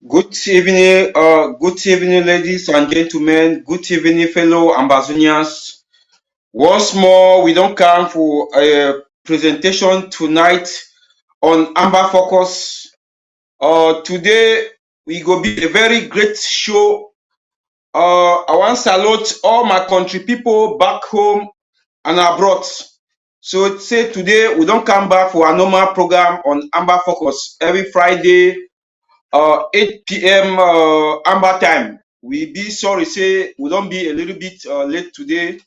Good evening, ladies and gentlemen. Good evening, fellow Ambazonians. Once more, we don't come for a presentation tonight on Ambafocus. Today, we go be a very great show. I want to salute all my country people back home and abroad. So say today, we don't come back for a normal program on Ambafocus every Friday 8 p.m. Amber time. We be sorry, say we don't be a little bit late today.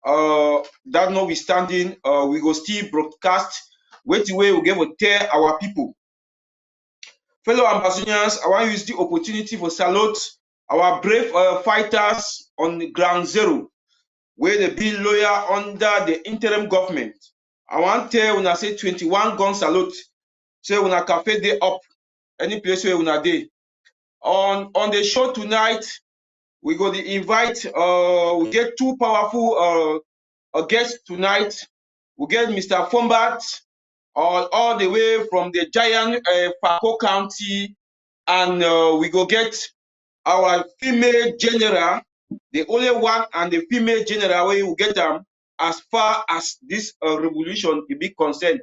That notwithstanding, we go still broadcast. Wait away, we get to tell our people. Fellow ambassadors, I want to use the opportunity for salute our brave fighters on the ground zero, where they be lawyer under the interim government. I want to tell when I say 21 gun salute, say when I cafe day up, any place where when I day. On the show tonight, we go to invite we get two powerful guests tonight. We get Mr. Fombat all the way from the giant Fako County, and we go get our female general, the only one and the female general where you get them as far as this revolution be concerned.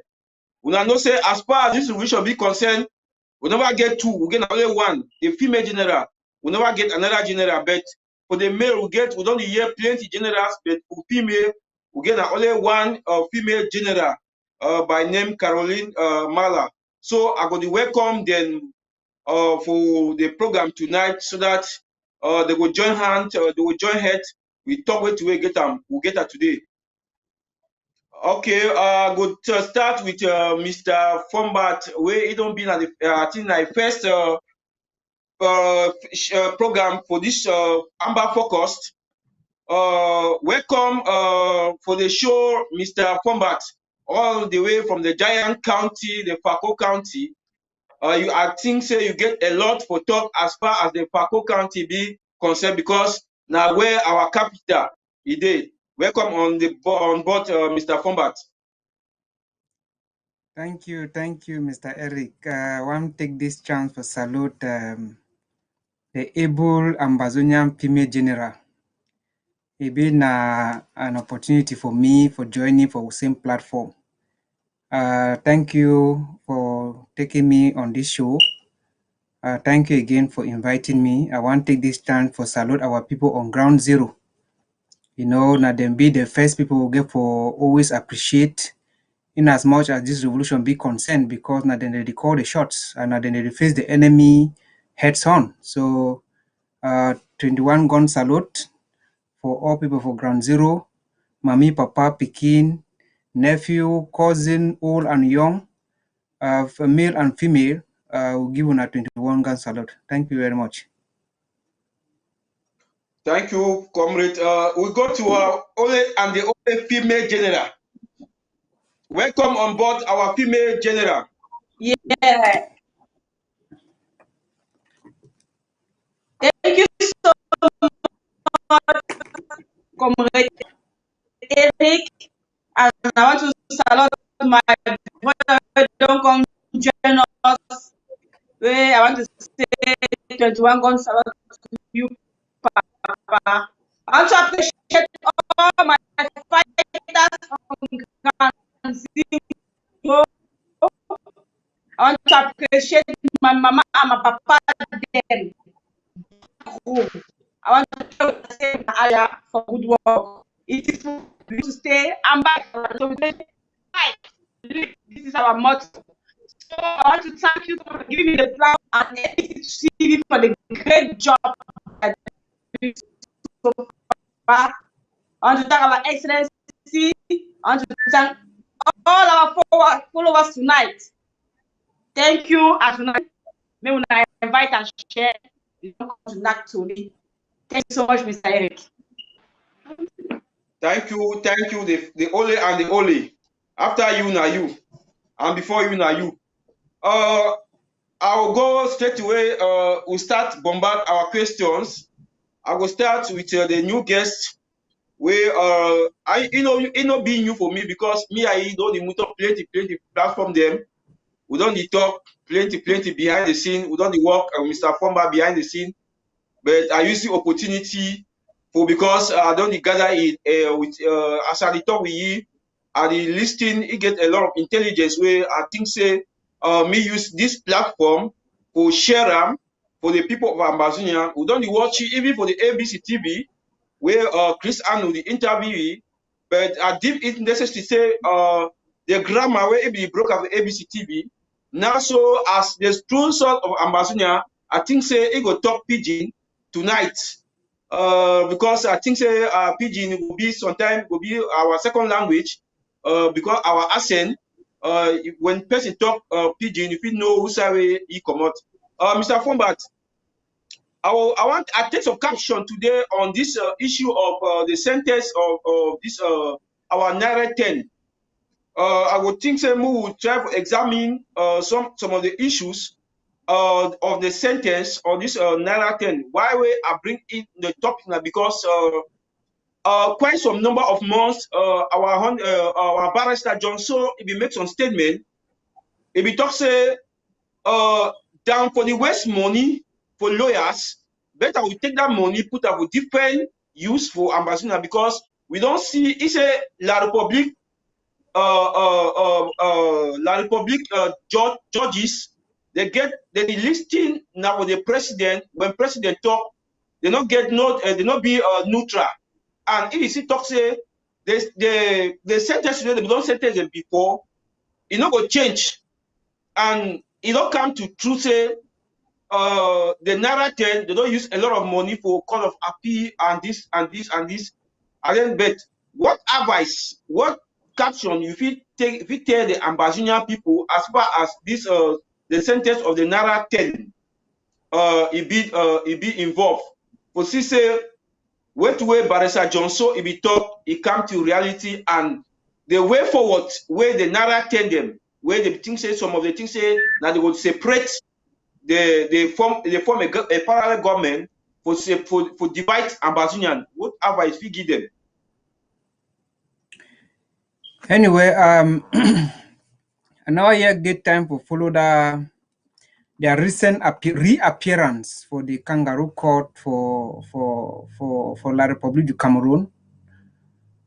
We know say as far as this revolution be concerned, we never get two, we get only one, the female general. We never get another general, but for the male, we don't hear plenty generals, but for female, we get only one female general by name Caroline Mala. So I go to welcome them for the program tonight so that they will join hands, they will join heads. We talk with we get them, we get her today. Okay, good to start with Mr. Fombat, where he don't be at the, I think I first program for this Amber Focused. Welcome for the show, Mr. Fombat, all the way from the giant county, the Fako County. I think say you get a lot for talk as far as the Fako County be concerned because now where our capital is. Welcome on board, Mr. Fombat. Thank you, Mr. Eric. I want to take this chance to salute the able Ambazonian female general. It been an opportunity for me for joining for the same platform. Thank you for taking me on this show. Thank you again for inviting me. I want to take this chance for salute our people on ground zero. You know, now them be the first people who get for always appreciate in as much as this revolution be concerned, because now then they call the shots and now then they face the enemy heads on. So 21 gun salute for all people for ground zero, mommy, papa, pikin, nephew, cousin, old and young, male and female, will give you a 21 gun salute. Thank you very much. Thank you, comrade. We go to our only and the only female general. Welcome on board our female general. Yeah. Thank you so much, comrade Eric. And I want to salute my brother who don't come join us. Where I want to say 21 gun salute to you, Papa. I want to appreciate all my fighters from ground zero. I want to appreciate my mama and my papa them. I want to say Aya for good work. It is for you to stay and back. So we say, this is our motto. So I want to thank you for giving me the plan and TV for the great job that you did so far. I want to thank our excellency. I want to thank all our followers tonight. Thank you. And tonight, may we invite and share. Thank you so much, Mr. Eric. Thank you, the only and the only. After you, now you. And before you, now you. I will go straight away. We'll start bombard our questions. I will start with the new guest. Where it not being new for me because me I don't need to plenty platform them. We don't need talk. plenty behind the scene. We don't work, Mr. Fomba behind the scene, but I use the opportunity for, because I don't gather it with as I talk with you, I listing, it get a lot of intelligence where I think say me use this platform for share them for the people of Ambazonia. We don't watch it even for the ABC TV where Chris Anu the interviewee, but I deem it necessary to say the grammar where it be broke up the ABC TV. Now, so as the true sort of Ambazonia, I think say it go talk pidgin tonight. Because I think say pidgin will be sometime will be our second language. Because our accent, when person talk pidgin, if you know who say he come out. Mr. Fombat, I take some caption today on this issue of the sentence of this our Naira 10. I would think say we will try to examine some of the issues of the sentence of this Naira 10. Why I bring it the topic now? Because quite some number of months our barrister John So if he makes some statement, if he talks say down for the waste money for lawyers, better we take that money, put up with different use for Ambazonia, because we don't see it's a La Republique judges, they get the listing now with the president. When president talk, they not get they not be neutral. And if you see talk say the sentence they don't sentence them before, it not go change, and it don't come to true say the Naira 10, they don't use a lot of money for call of appeal and this and this and this. And then, but what advice, what caption you feel take if you tell the Ambazonian people as far as this the sentence of the Naira 10 it be involved? For see say way Barrister Johnson if he talk, it come to reality, and the way forward where the Naira 10 them, where the things say some of the things say that they will separate they form a parallel government for divide Ambazonian. What advice we give them? Anyway, now I get time to follow their recent reappearance for the kangaroo court for La République du Cameroon.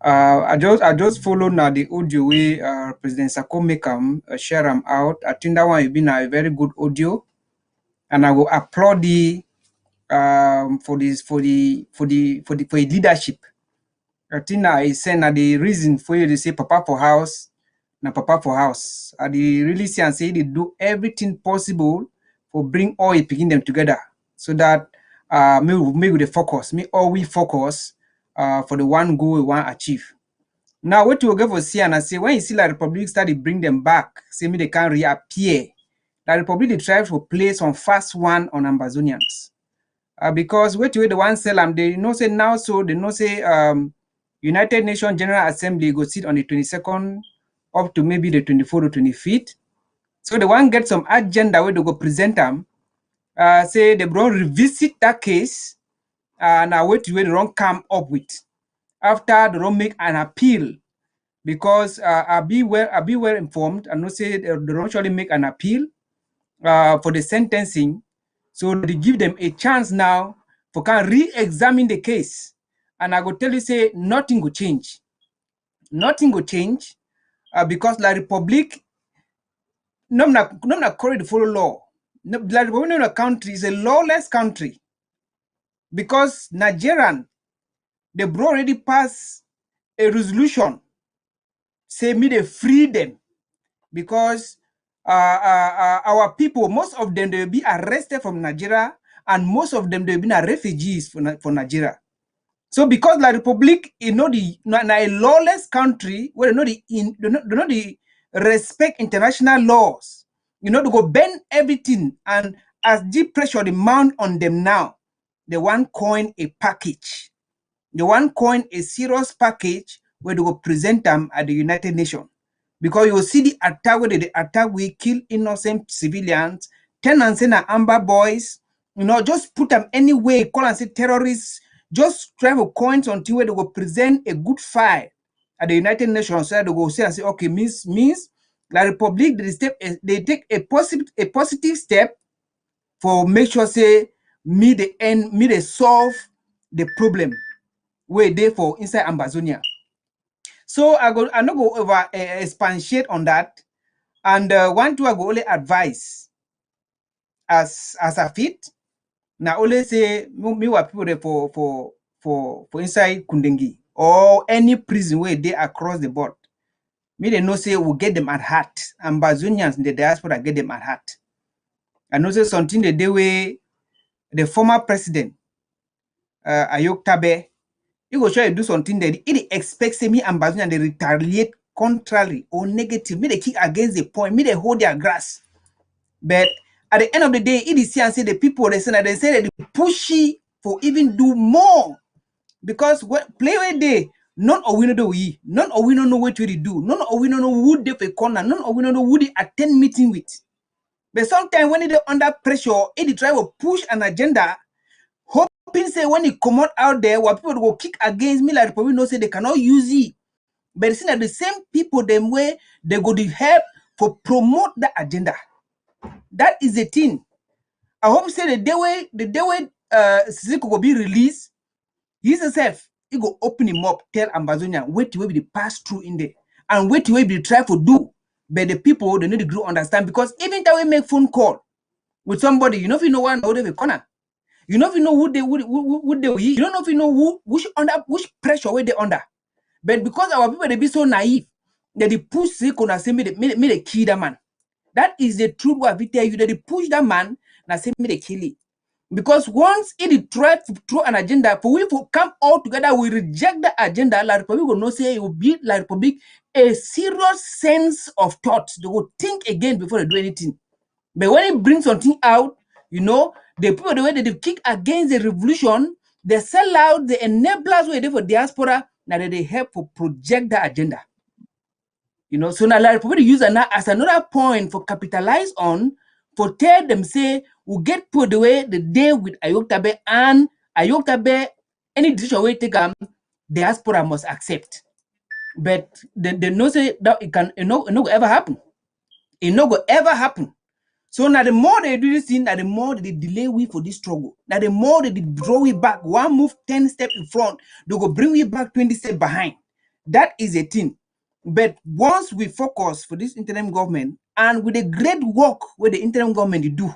I just follow now the audio way President Sako make share them out. I think that one has been a very good audio, and I will applaud the for leadership. I think I send the reason for you to say Papa for house, na Papa for house. I really see and say they do everything possible for bring all picking them together, so that me with the focus, we focus for the one goal we want to achieve. Now what you go for see and I say when you see La Republic start to bring them back, say me they can reappear. La Republic they try to play some fast one on Ambazonians. Because what you the one sell them, they know say now, so they know say United Nations General Assembly go sit on the 22nd up to maybe the 24th or 25th. So the one get some agenda where they go present them, say they don't revisit that case, and wait to where they don't come up with after they don't make an appeal. Because I be well informed and not say they don't actually make an appeal for the sentencing. So they give them a chance now for can re-examine the case. And I go tell you say nothing will change. Nothing will change because La Republique not correct to follow law. La Republique country is a lawless country because Nigerian they already passed a resolution say me they free them because our people, most of them they will be arrested from Nigeria, and most of them they will be refugees for Nigeria. So because La Republique is not a lawless country where they not respect international laws, they go bend everything, and as deep pressure the mount on them now, they want coin a package. They want coin a serious package where they will present them at the United Nations. Because you see the attack where the attack we kill innocent civilians, 10 and say Amber boys, just put them anyway, call and say terrorists, just travel coins until where they will present a good fight at the United Nations. So they go say and say, okay, means La Republic they take a positive step for make sure say me they solve the problem where they for inside Amazonia. So I no go over expatiate on that, and one two I go only advise as a fit. Now only say me what people there for inside Kundengi or any prison where they across the board. Me they know say we get them at heart. Ambazonians in the diaspora get them at heart. I know say something the day way the former president Ayok Tabe, you go try to do something that it expects me Ambazonian they retaliate contrary or negative. Me they kick against the point. Me they hold their grass. But at the end of the day, it is here and say the people they say that they pushy for even do more. Because what play where they none of we know we, none of we don't know what to do, none of we don't know who they for corner, none of we don't know who they attend meeting with. But sometimes when they under pressure, it try to push an agenda, hoping say when it come out there, what people will kick against me, like probably know say they cannot use it. But it's that the same people them way they go to help for promote the agenda. That is the thing. I hope say the day way Sisiko will be released, he himself he go open him up, tell Ambazonia wait till we be pass through in there and wait till we be try to do. But the people they need to grow understand, because even that we make phone call with somebody, you know if you know one over the corner, you know if you know who they you don't know if you know which pressure where they under. But because our people they be so naive that they push Sisiko and say me they kill that man. That is the truth what we tell you, that they push that man and say me they kill it. Because once it try through an agenda, for we to come all together, we reject the agenda. La Republic will not say it will be La Republic a serious sense of thought. They will think again before they do anything. But when it brings something out, you know, the people the way they kick against the revolution, they sell out the enablers way they for diaspora, now they help to project the agenda. You know, so now La Republic use that as another point for capitalize on, for tell them say we get put away the day with Ayok Tabe, and Ayok Tabe, any decision we take diaspora must accept. But they know say that it no go ever happen. It no go ever happen. So now the more they do this thing, now the more they delay we for this struggle. Now the more they draw we back, one move 10 steps in front, they go bring we back 20 steps behind. That is a thing. But once we focus for this interim government, and with the great work where the interim government do,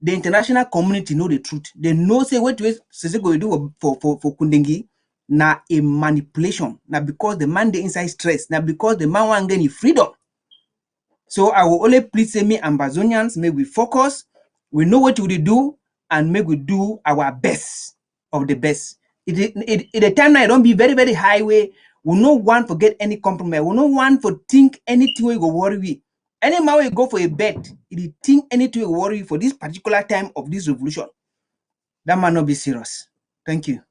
the international community know the truth. They know say what we go do for Kundengi na a manipulation. Now because the man they inside stress, now because the man want get freedom. So I will only please say me Ambazonians, may we focus, we know what we do, and may we do our best of the best. It the time now don't be very, very highway. We no want to get any compromise. We no want to think anything we go worry with. Any man we go for a bet, it think anything we worry for this particular time of this revolution. That might not be serious. Thank you.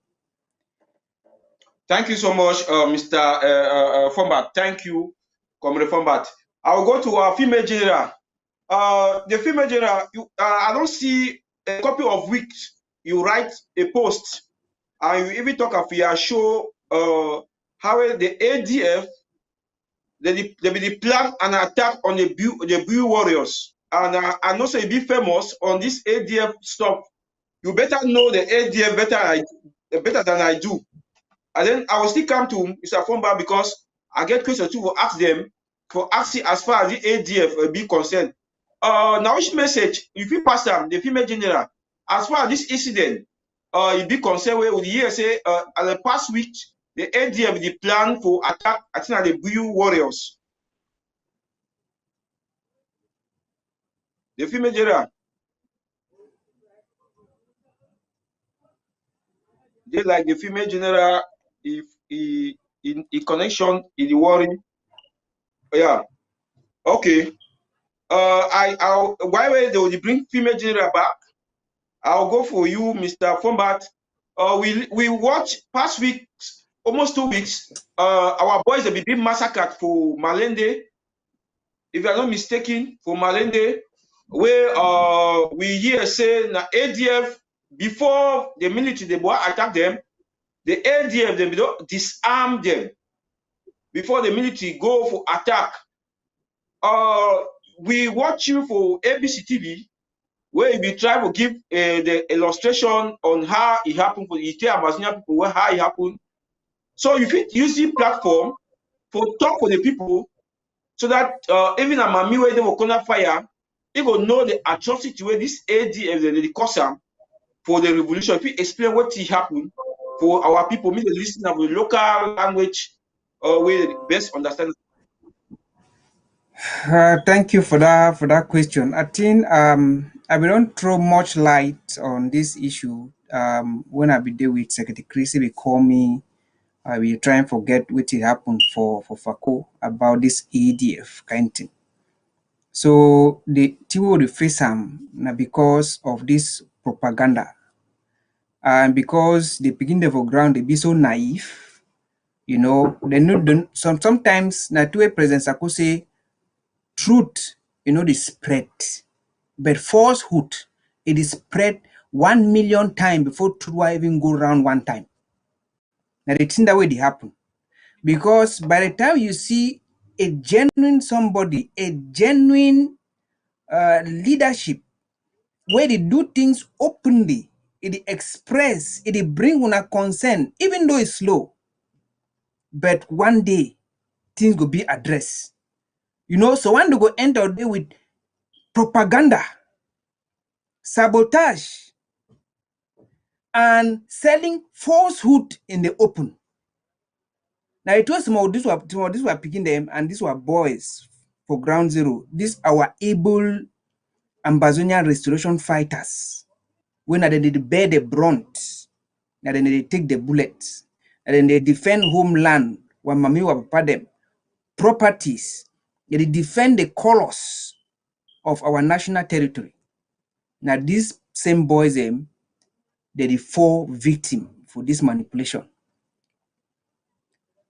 Thank you so much, Mr. Fombat. Thank you, Comrade Fombat. I will go to our female general. The female general, I don't see a copy of which you write a post, and you even talk of your show how the ADF they will plan an attack on the Blue Warriors, and I know say be famous on this ADF stuff. You better know the ADF better than I do. And then I will still come to Mr. Fomba because I get questions too for ask them for asking as far as the ADF will be concerned. Now which message if you pass them the female general as far as this incident it be concerned with the year say at the past week the ADF the plan for attack I think the Blue Warriors. The female general. They like the female general if he in connection in the worry. Yeah. Okay. I'll why they will bring female general back. I'll go for you, Mr. Fombat. We watch past weeks, almost 2 weeks. Our boys have been massacred for Malende. If I'm not mistaken, for Malende, where we hear say na ADF before the military they attack them, the ADF they don't disarm them. before the military go for attack. We watch you for ABC TV, where we try to give the illustration on how it happened for the Amazonian people, how it happened. So you fit use the platform for talk for the people, so that even a mami where they will corner fire, they will know the atrocity where this ADF the cause for the revolution. If you explain what happened for our people, me the listen of the local language, where they best understand. Thank you for that question. I think I will not throw much light on this issue. When I be there with Secretary Chrissy, they call me. I will try and forget what it happened for Fako about this ADF kind thing. So the people will face them because of this propaganda, and because they begin the ground, they be so naive. You know, they know sometimes na two presence I could say truth, they spread. But falsehood, it is spread 1 million times before truth will even go around one time. Now the thing that way they happen. Because by the time you see a genuine somebody, a genuine leadership, where they do things openly, it express, it bring on a concern, even though it's slow. But one day, things will be addressed. So when they go enter there with propaganda, sabotage, and selling falsehood in the open. Now it was more this were picking them, and these were boys for ground zero. These our able Ambazonian restoration fighters. When they bear the brunt, and then they take the bullets, and then they defend homeland, when mami wa papa them, properties, they defend the colors of our national territory. Now these same boys they fall victim for this manipulation.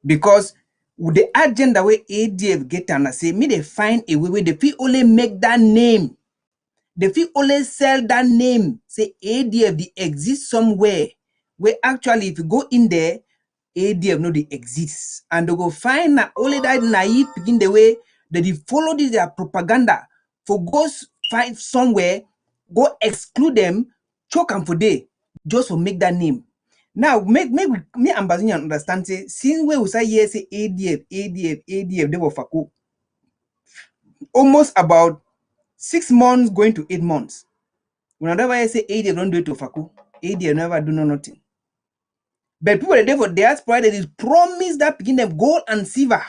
Because the agenda where ADF get and say me they find a way where they feel only make that name. They feel only sell that name. Say ADF they exist somewhere. Where actually if you go in there, ADF no they exist. And they go find that only that naive begin the way that they follow this their propaganda for go find somewhere, go exclude them, choke them for day, just to make that name. Now, make me Ambazonian understand say since we say yes, say ADF, they were Fako. Almost about 6 months going to 8 months. Whenever I say ADF don't do it to Fako, ADF never do nothing. But people are there for diaspora, they promise that begin them gold and silver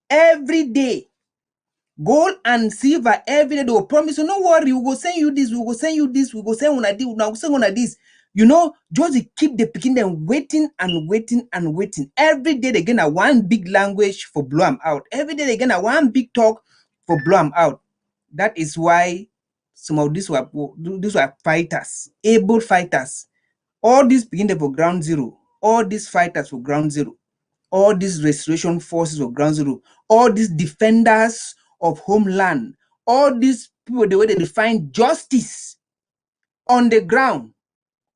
every day. Gold and silver every day. They will promise you, no worry, we will send you this, we will send you this, we will send one this, we will send one this. Just keep the picking them waiting and waiting and waiting. Every day they get a one big language for blow them out. Every day they get a one big talk for blow them out. That is why some of these were fighters, able fighters. All these begin for ground zero. All these fighters for ground zero. All these restoration forces for ground zero. All these defenders of homeland. All these people, the way they define justice on the ground.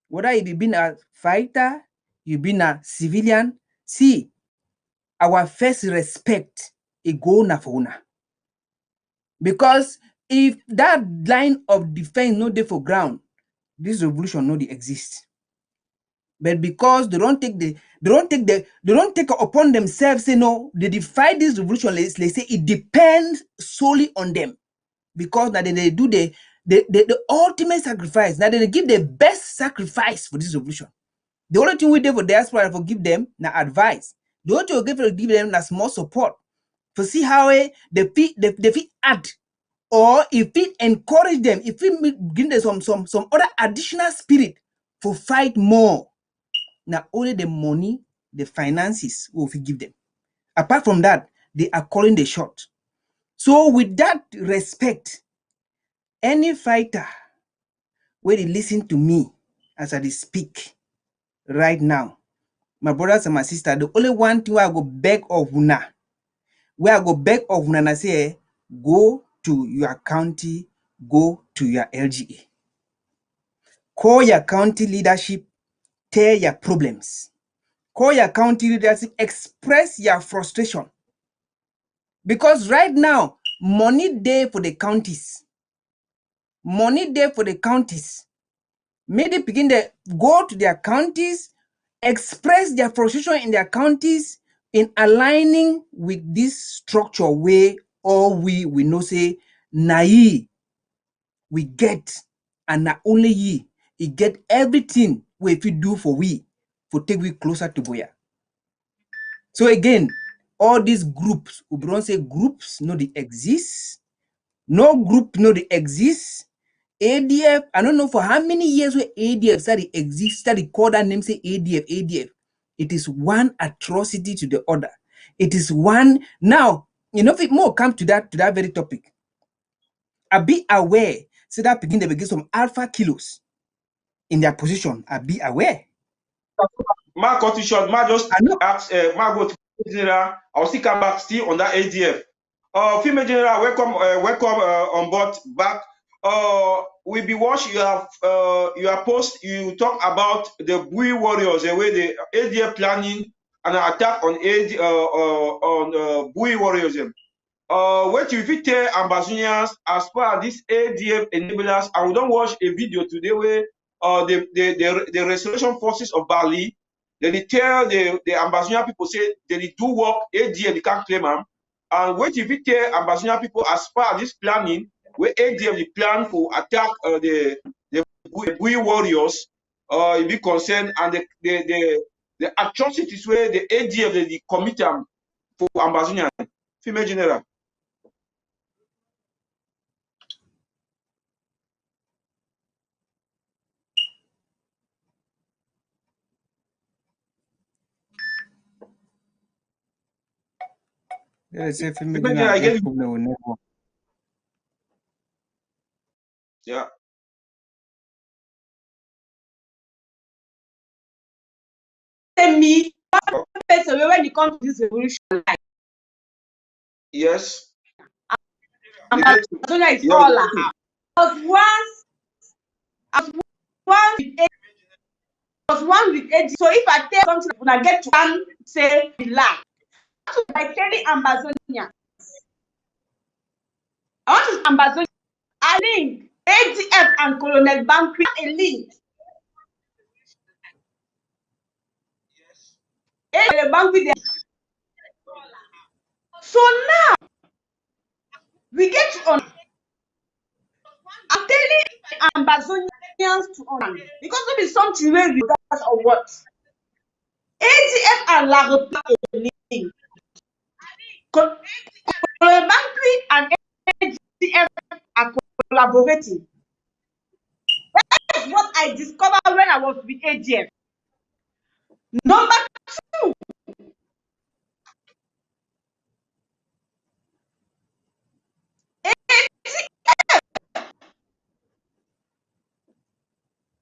Whether you've been a fighter, you've been a civilian, see, our first respect is go na for una. Because if that line of defense no there for ground, this revolution no dey exist. But because they don't take upon themselves, say no, they defy this revolution. Let's say it depends solely on them. Because now they do the ultimate sacrifice. Now they give the best sacrifice for this revolution. The only thing we do for diaspora for give them now advice. The only thing we give them is small support to see how they fit add, or if it encourage them, if it give them some other additional spirit for fight more. Now only the money, the finances will give them. Apart from that, they are calling the shot. So with that respect, any fighter where they listen to me as I speak right now, my brothers and my sisters, the only one thing where I go beg of una, and I say, go to your county, go to your LGA. Call your county leadership, tell your problems. call your county leaders, express your frustration. Because right now, money there for the counties. Money there for the counties. May they begin to go to their counties, express their frustration in their counties in aligning with this structure where all we know say, naive we get, and not only ye, it get everything we if you do for take we closer to Boya. So again, all these groups, we don't say groups no they exist. No group no they exist. ADF, I don't know for how many years where ADF started exist, started call that name say ADF. It is one atrocity to the other. It is one now, if it more come to that very topic. I be aware, so that begin they begin some alpha kilos in their position. I be aware. Mark cut it short. Mark just ask. Mark go to general. I'll still come back still on that ADF. Female general, welcome on board back. We be watch your post. You talk about the Bui warriors, the way the ADF planning an attack on Bui warriors. What you fit tell Ambazonians as far as this ADF enablers, and we don't watch a video today where the restoration forces of Bali, they tell the Ambazonian people say they do work, ADF they can't claim them. And what if you tell Ambazonian people as far as this planning, where ADF they plan for attack the Bui warriors, it be concerned, and the atrocities where the ADF they commit them for Ambazonian female general. Say female general get problem with network. Yeah. Me, one person when it comes to this revolution, yes. Amazonia is all I have. I was one with AD. So if I tell something, when I get to one, say relax. By telling Amazonia, I want to Amazonia. I link ADF and Colonel Bank a link. Colonel Bank. So now we get on. I'm telling Ambazonians to on because it is something where we guys or what. ADF and La République. Colonel Bank and ADF are collaborating. That's what I discovered when I was with ADF. Number two, ADF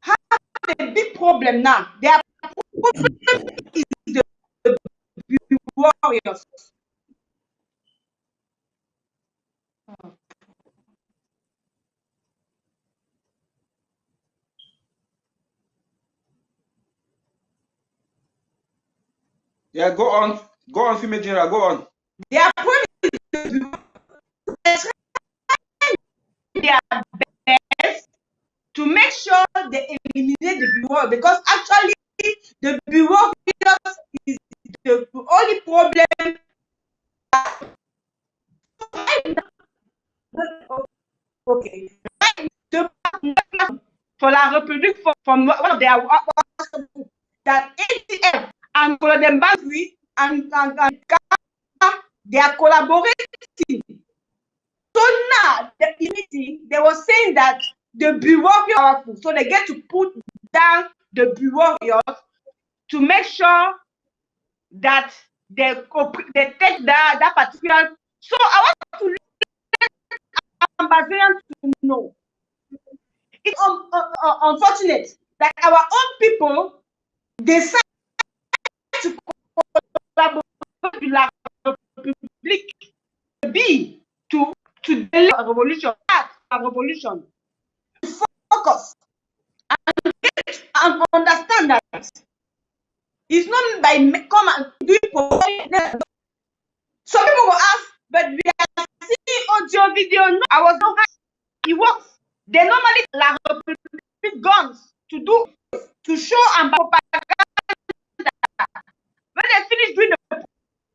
have a big problem now. Their problem is the warriors. Yeah, go on, female general, go on. Their problem is their best to make sure they eliminate the war, because actually the war is the only problem. Okay, for La République from one of their that ATF and Colonel Bank and they are collaborating. So now the meeting they were saying that the bureau is powerful, so they get to put down the bureau to make sure that they take that particular. So I want to let Ambazonians to know. It's unfortunate that our own people decide to collaborate with La République to delay a revolution, focus and understand that It's not by come and do it for some people will ask, but we are seeing audio video. No, I was not it works. They normally like guns to show and propaganda. When they finish doing the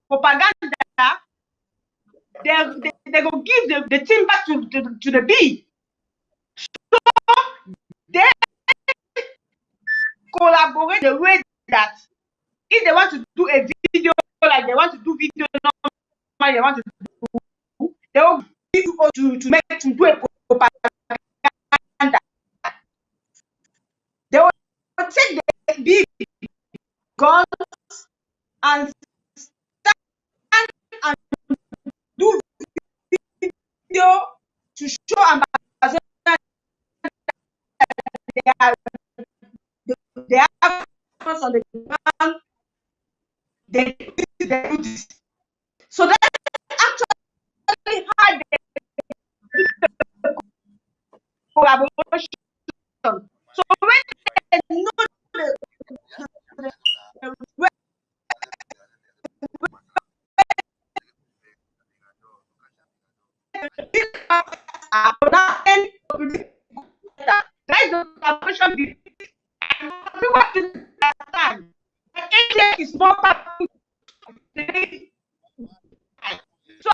propaganda, they go give the thing back to the bee. So they collaborate the way that if they want to do a video, like they want to do video normally, they want to do, they will give you to do a propaganda. They will take the big guns and stand and do video to show Ambazonians they have us on the ground. They do this. So that's actually how they do the collaboration. So when they know is more powerful. So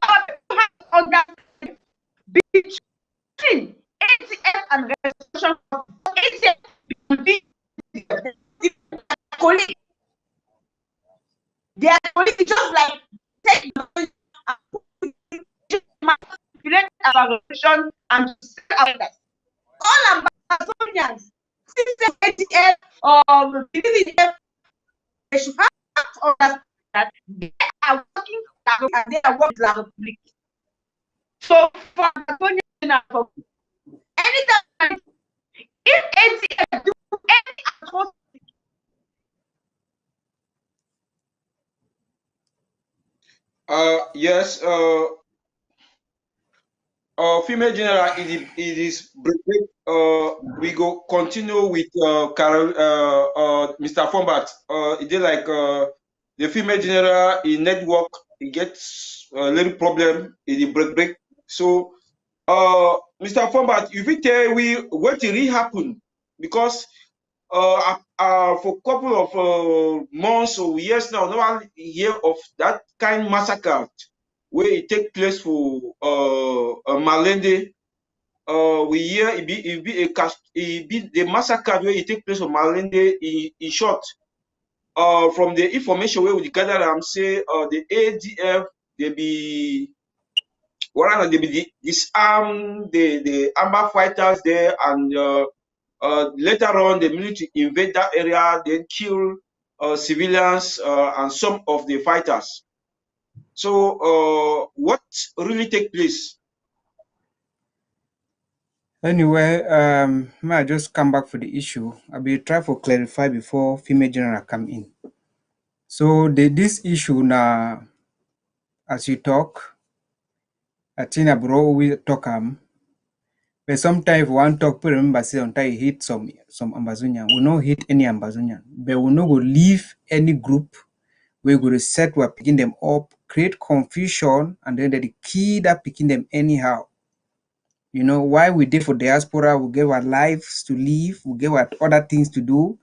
understand between ATF and resolution ATF be colleague. They are colleagues just like take manipulate our resolution and others. All Ambazonians, system ATF or believe they should have to understand that they are working and they are working like a public. So for Ambazonians, anytime if ATF do any atrocity, yes, female general, it is we go continue with Mr. Fombat. It is like the female general in network, it gets a little problem, it break. So Mr. Fombat, if you tell we what really happened, because for a couple of months or years now, no one hear of that kind massacre where it take place for Malende. We hear it be the massacre where it take place for Malende in short. From the information where we gather, I'm say the ADF they be disarm the Amba fighters there, and later on the military invade that area, then kill civilians and some of the fighters. So what really take place? Anyway, may I just come back for the issue? I will try to clarify before female general come in. So this issue now, as you talk, I think I bro we talk but sometimes one talk, but remember say until you hit some Ambazonian, we no hit any Ambazonian, but we no go leave any group. We go to set we're picking them up, create confusion, and then the key that picking them anyhow. You know, why we did for diaspora, we give our lives to live, we give our other things to do.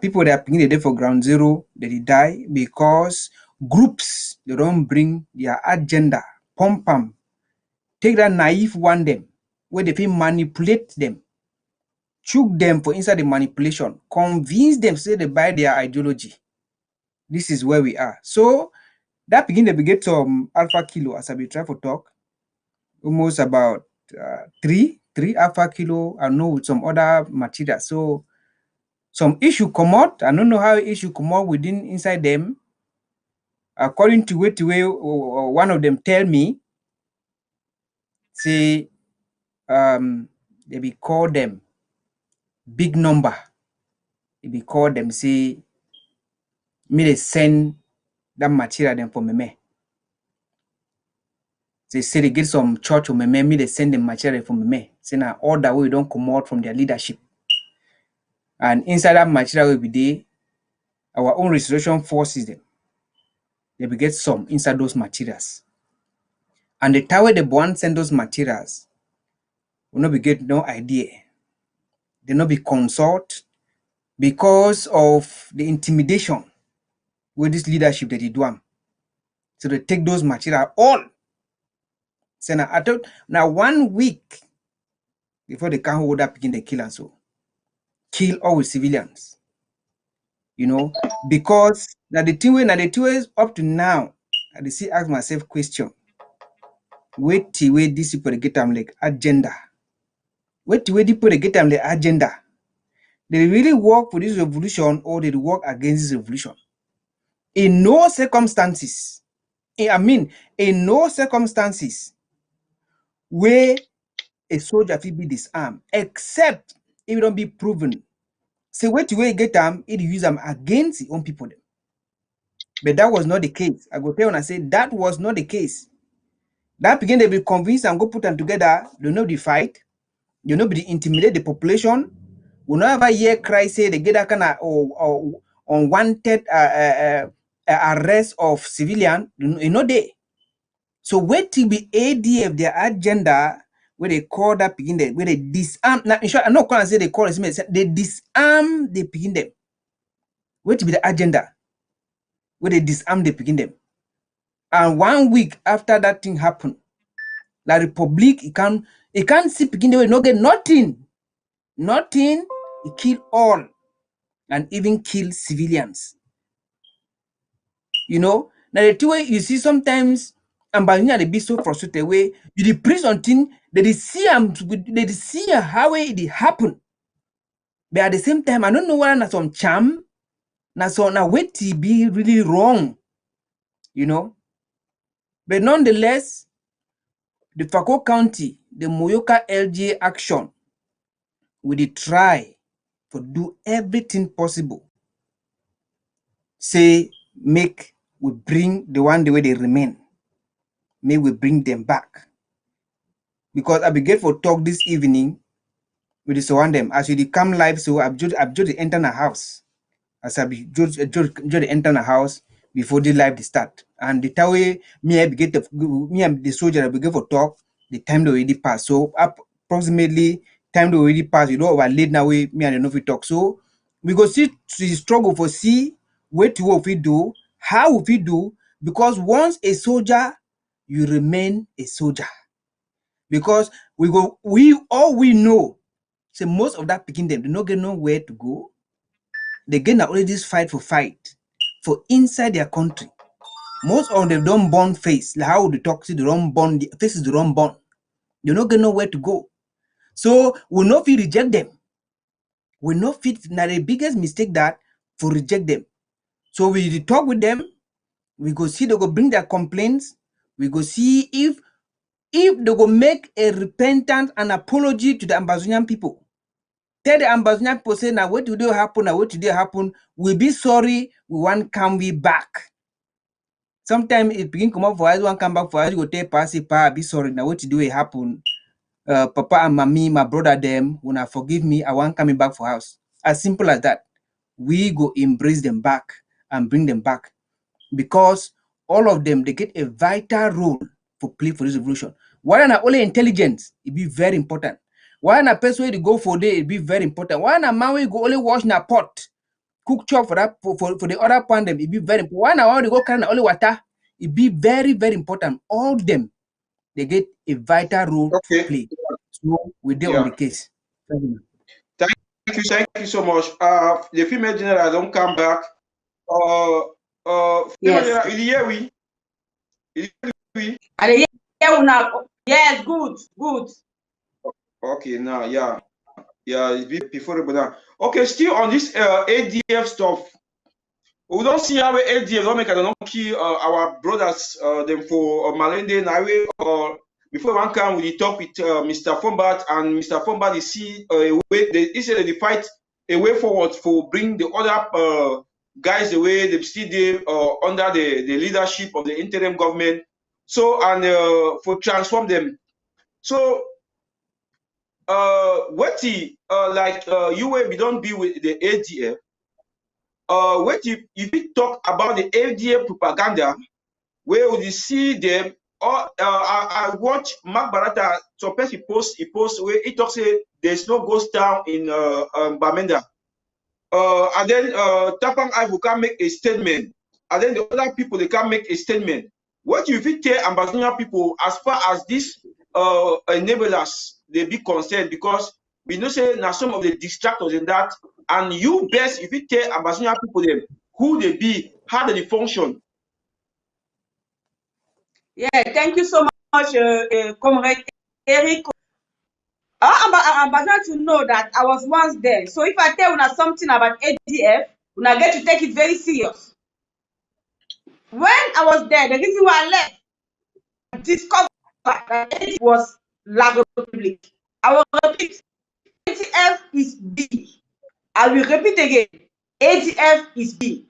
People that are picking the day for ground zero, they die because groups, they don't bring their agenda, pump them, take that naive one them, where they manipulate them, choke them for inside the manipulation, convince them, say they buy their ideology. This is where we are. So that begin to get some alpha kilo, as I be trying to talk, almost about three alpha kilo, I know with some other material. So some issue come out. I don't know how issue come out within inside them. According to way one of them tell me, say they be call them big number. They be call them say me they send that material them for me. They say they get some church or me they send them material for me. Say now all that way don't come out from their leadership. And inside that material will be there, our own restoration forces them. They will get some inside those materials. And the time they want send those materials, will not be get no idea. They not be consult because of the intimidation with this leadership that they do. So they take those material all. So now, I thought now 1 week before they can hold up, begin the kill and so kill all with civilians. You know, because now the thing is up to now, I see ask myself question. Wait till this people get them like agenda. Wait till people get them like agenda. They really work for this revolution or they work against this revolution. In no circumstances, in no circumstances where a soldier will be disarmed, except if it don't be proven. So wait till we get them, it use them against the own people. But that was not the case. I go tell and I say that was not the case. That begin they be convinced and go put them together. They know the fight. They know be intimidate the population. We not ever hear cry say they get that kind of or unwanted arrest of civilian. You know they. So wait till be ADF their agenda where they call that begin them where they disarm. Now in short, I'm not gonna say they call it. They disarm the begin them. Wait till be the agenda where they disarm the begin them. And 1 week after that thing happened, La Republic, it can't see begin the way no get nothing. Nothing, it kill all and even kill civilians. You know, now the two way you see sometimes Ambania they be so frustrated way you the prison thing they see how it happen. But at the same time, I don't know whether na some charm, na so na wait to be really wrong, you know. But nonetheless, the Fako County, the Moyoka LGA action, we try to do everything possible. Say, make we bring the one the way they remain. May we bring them back. Because I began for talk this evening with the surround them. As we come live, so I've just enter the house. As I just enter the house before the live start. And the time me and the soldier I begin for talk, the time they already passed. So approximately time they already passed, you know, we're late now me and the no talk. So we go see struggle for see what we do, how we do, because once a soldier, you remain a soldier. Because we know, say most of that picking them, they don't get nowhere to go. They get already this fight for inside their country. Most of them don't born face. Like how they talk, see the wrong born, the face is the wrong born. They don't get nowhere to go. So we not fit reject them. We not fit. Now the biggest mistake that for reject them. So we talk with them. We go see they go bring their complaints. We go see if they go make a repentance and apology to the Ambazonian people. Tell the Ambazonian people say now what today happen, now what today happen. We be sorry. We want come we back. Sometimes it begin come up for us, one come back for us, you go tell pass it, be sorry. Now what today happen? Papa and mommy, my brother, them, when I forgive me, I want coming back for house. As simple as that. We go embrace them back and bring them back. Because all of them, they get a vital role for play for this revolution. Why not only intelligence, it be very important. Why not person to go for day, it be very important. Why not man we go only wash in a pot, cook chop for that for the other pan them, it be very important. Why not all they go carry only water, it be very, very important. All them, they get a vital role to play. So we're there on the case. Thank you so much. The female general don't come back. Female general, il y est, oui. Yes, good. Okay, now, yeah, before the okay, still on this ADF stuff. We don't see how ADF don't make don't kill our brothers them for Malende Nawe or before one come we talk with Mr. Fombat and Mr. Fombat is see a way they said they fight a way forward for bring the other guys away they still there under the leadership of the interim government. So and for transform them. So what like you will be don't be with the ADF. what if you talk about the FDA propaganda, where you see them, or I watch Mark Barata, sometimes he posts where he talks say there's no ghost town in Bamenda. And then Tapang Ivo can make a statement, and then the other people they can make a statement. What you fit tell Ambazonia people as far as this enablers they be concerned, because we know say now some of the distractors in that, and you best if you tell Ambazonia people them who they be, how they function. Yeah, thank you so much, Comrade ERICO. I want to know that I was once there. So if I tell you something about ADF, I get to take it very serious. When I was there, the reason why I left, I discovered that ADF was Lago Republic. I will repeat, ADF is B. I will repeat again, ADF is B.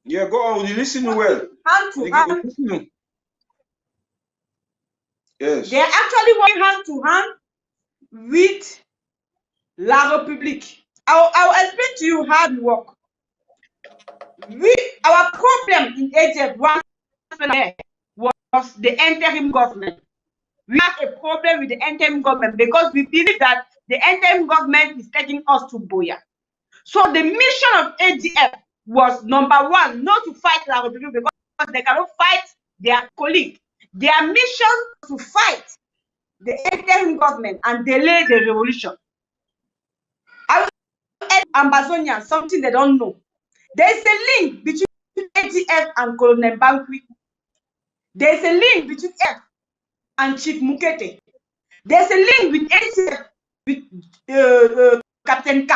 Yeah, go on. You listen well. Hand to hand. Yes. They're actually working hand to hand with La République. I'll explain to you how we work. Our problem in Egypt was the interim government. We have a problem with the interim government because we believe that the interim government is taking us to Boya. So the mission of ADF was number one, not to fight La République because they cannot fight their colleague. Their mission was to fight the interim government and delay the revolution. I will tell Ambazonians something they don't know. There is a link between ADF and Colonel Bankwi. There is a link between ADF and Chief Mukete. There's a link with ADF with Captain K.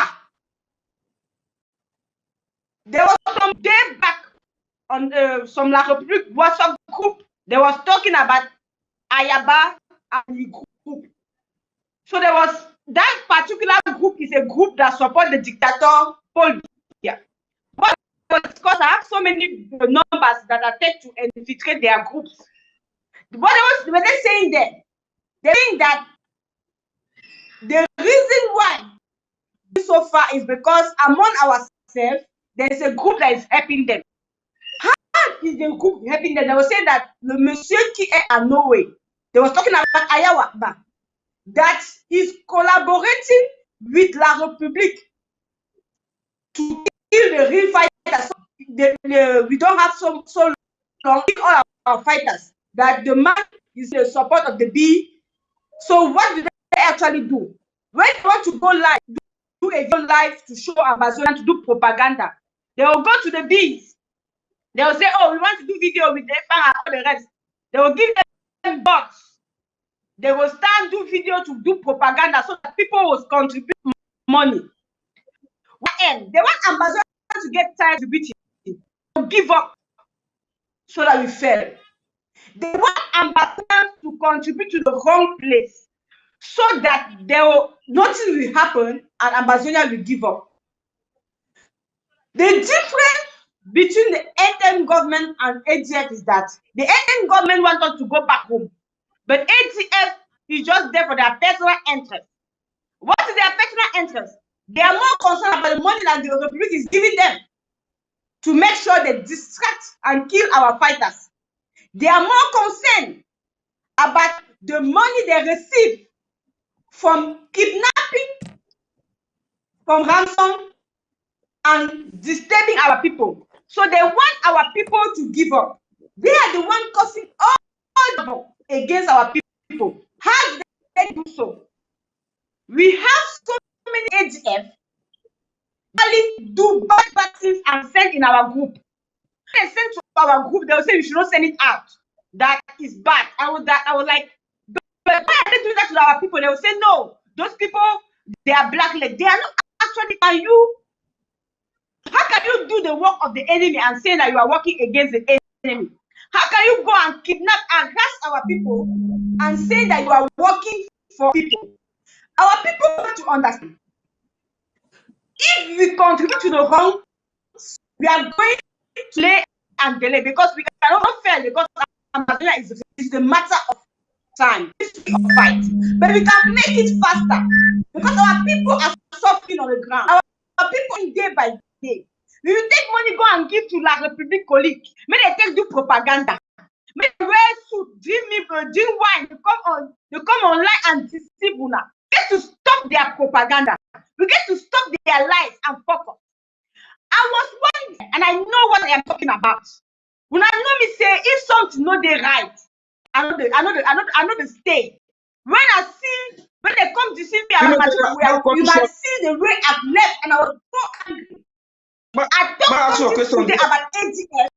There was some day back on some La République WhatsApp group. They was talking about AKABA and the group. So there was that particular group is a group that supports the dictator Paul Biya. But because I have so many numbers that are taken to infiltrate their groups. What were they saying there? They think that the reason why so far is because among ourselves there is a group that is helping them. How is the group helping them? They were saying that the Monsieur qui est à Norway, they were talking about Ayawa, that is collaborating with La République to kill the real fighters. We don't have so long all our fighters. That the man is the support of the B. So what do they actually do? When they want to go live, do a video live to show Amazonian to do propaganda, they will go to the Bs. They will say, oh, we want to do video with the FAN and all the rest. They will give them bots. They will start do video to do propaganda so that people will contribute money. They want Amazon to get tired of beating, to give up so that we fail. They want ambassadors to contribute to the wrong place so that nothing will happen and Amazonia will give up. The difference between the interim government and ADF is that the interim government wants us to go back home, but ADF is just there for their personal interest. What is their personal interest? They are more concerned about the money that the Republic is giving them to make sure they distract and kill our fighters. They are more concerned about the money they receive from kidnapping, from ransom, and disturbing our people. So they want our people to give up. They are the ones causing all against our people. How do they do so? We have so many ADF that do bad things and send in our group. They send to our group, they will say we should not send it out. That is bad. I was like, but why are they doing that to our people? They will say no. Those people, they are blackleg. They are not actually. How can you do the work of the enemy and say that you are working against the enemy? How can you go and kidnap and harass our people and say that you are working for people? Our people want to understand. If we contribute to the wrong, we are going to delay and delay because we cannot fail because Amazonia is the matter of time. This is a fight, but we can make it faster because our people are suffering on the ground. Our people day by day. We will take money, go and give to La République colleague. May they take do propaganda. May they wear suit, drink wine, they come online and deceive una. We get to stop their propaganda. We get to stop their lies and focus. I was wondering, and I know what I am talking about. When I know me say if something not they right, I know the stay. When they come to see me, you can see the way I've left, and I was so angry. I talked today about ADF.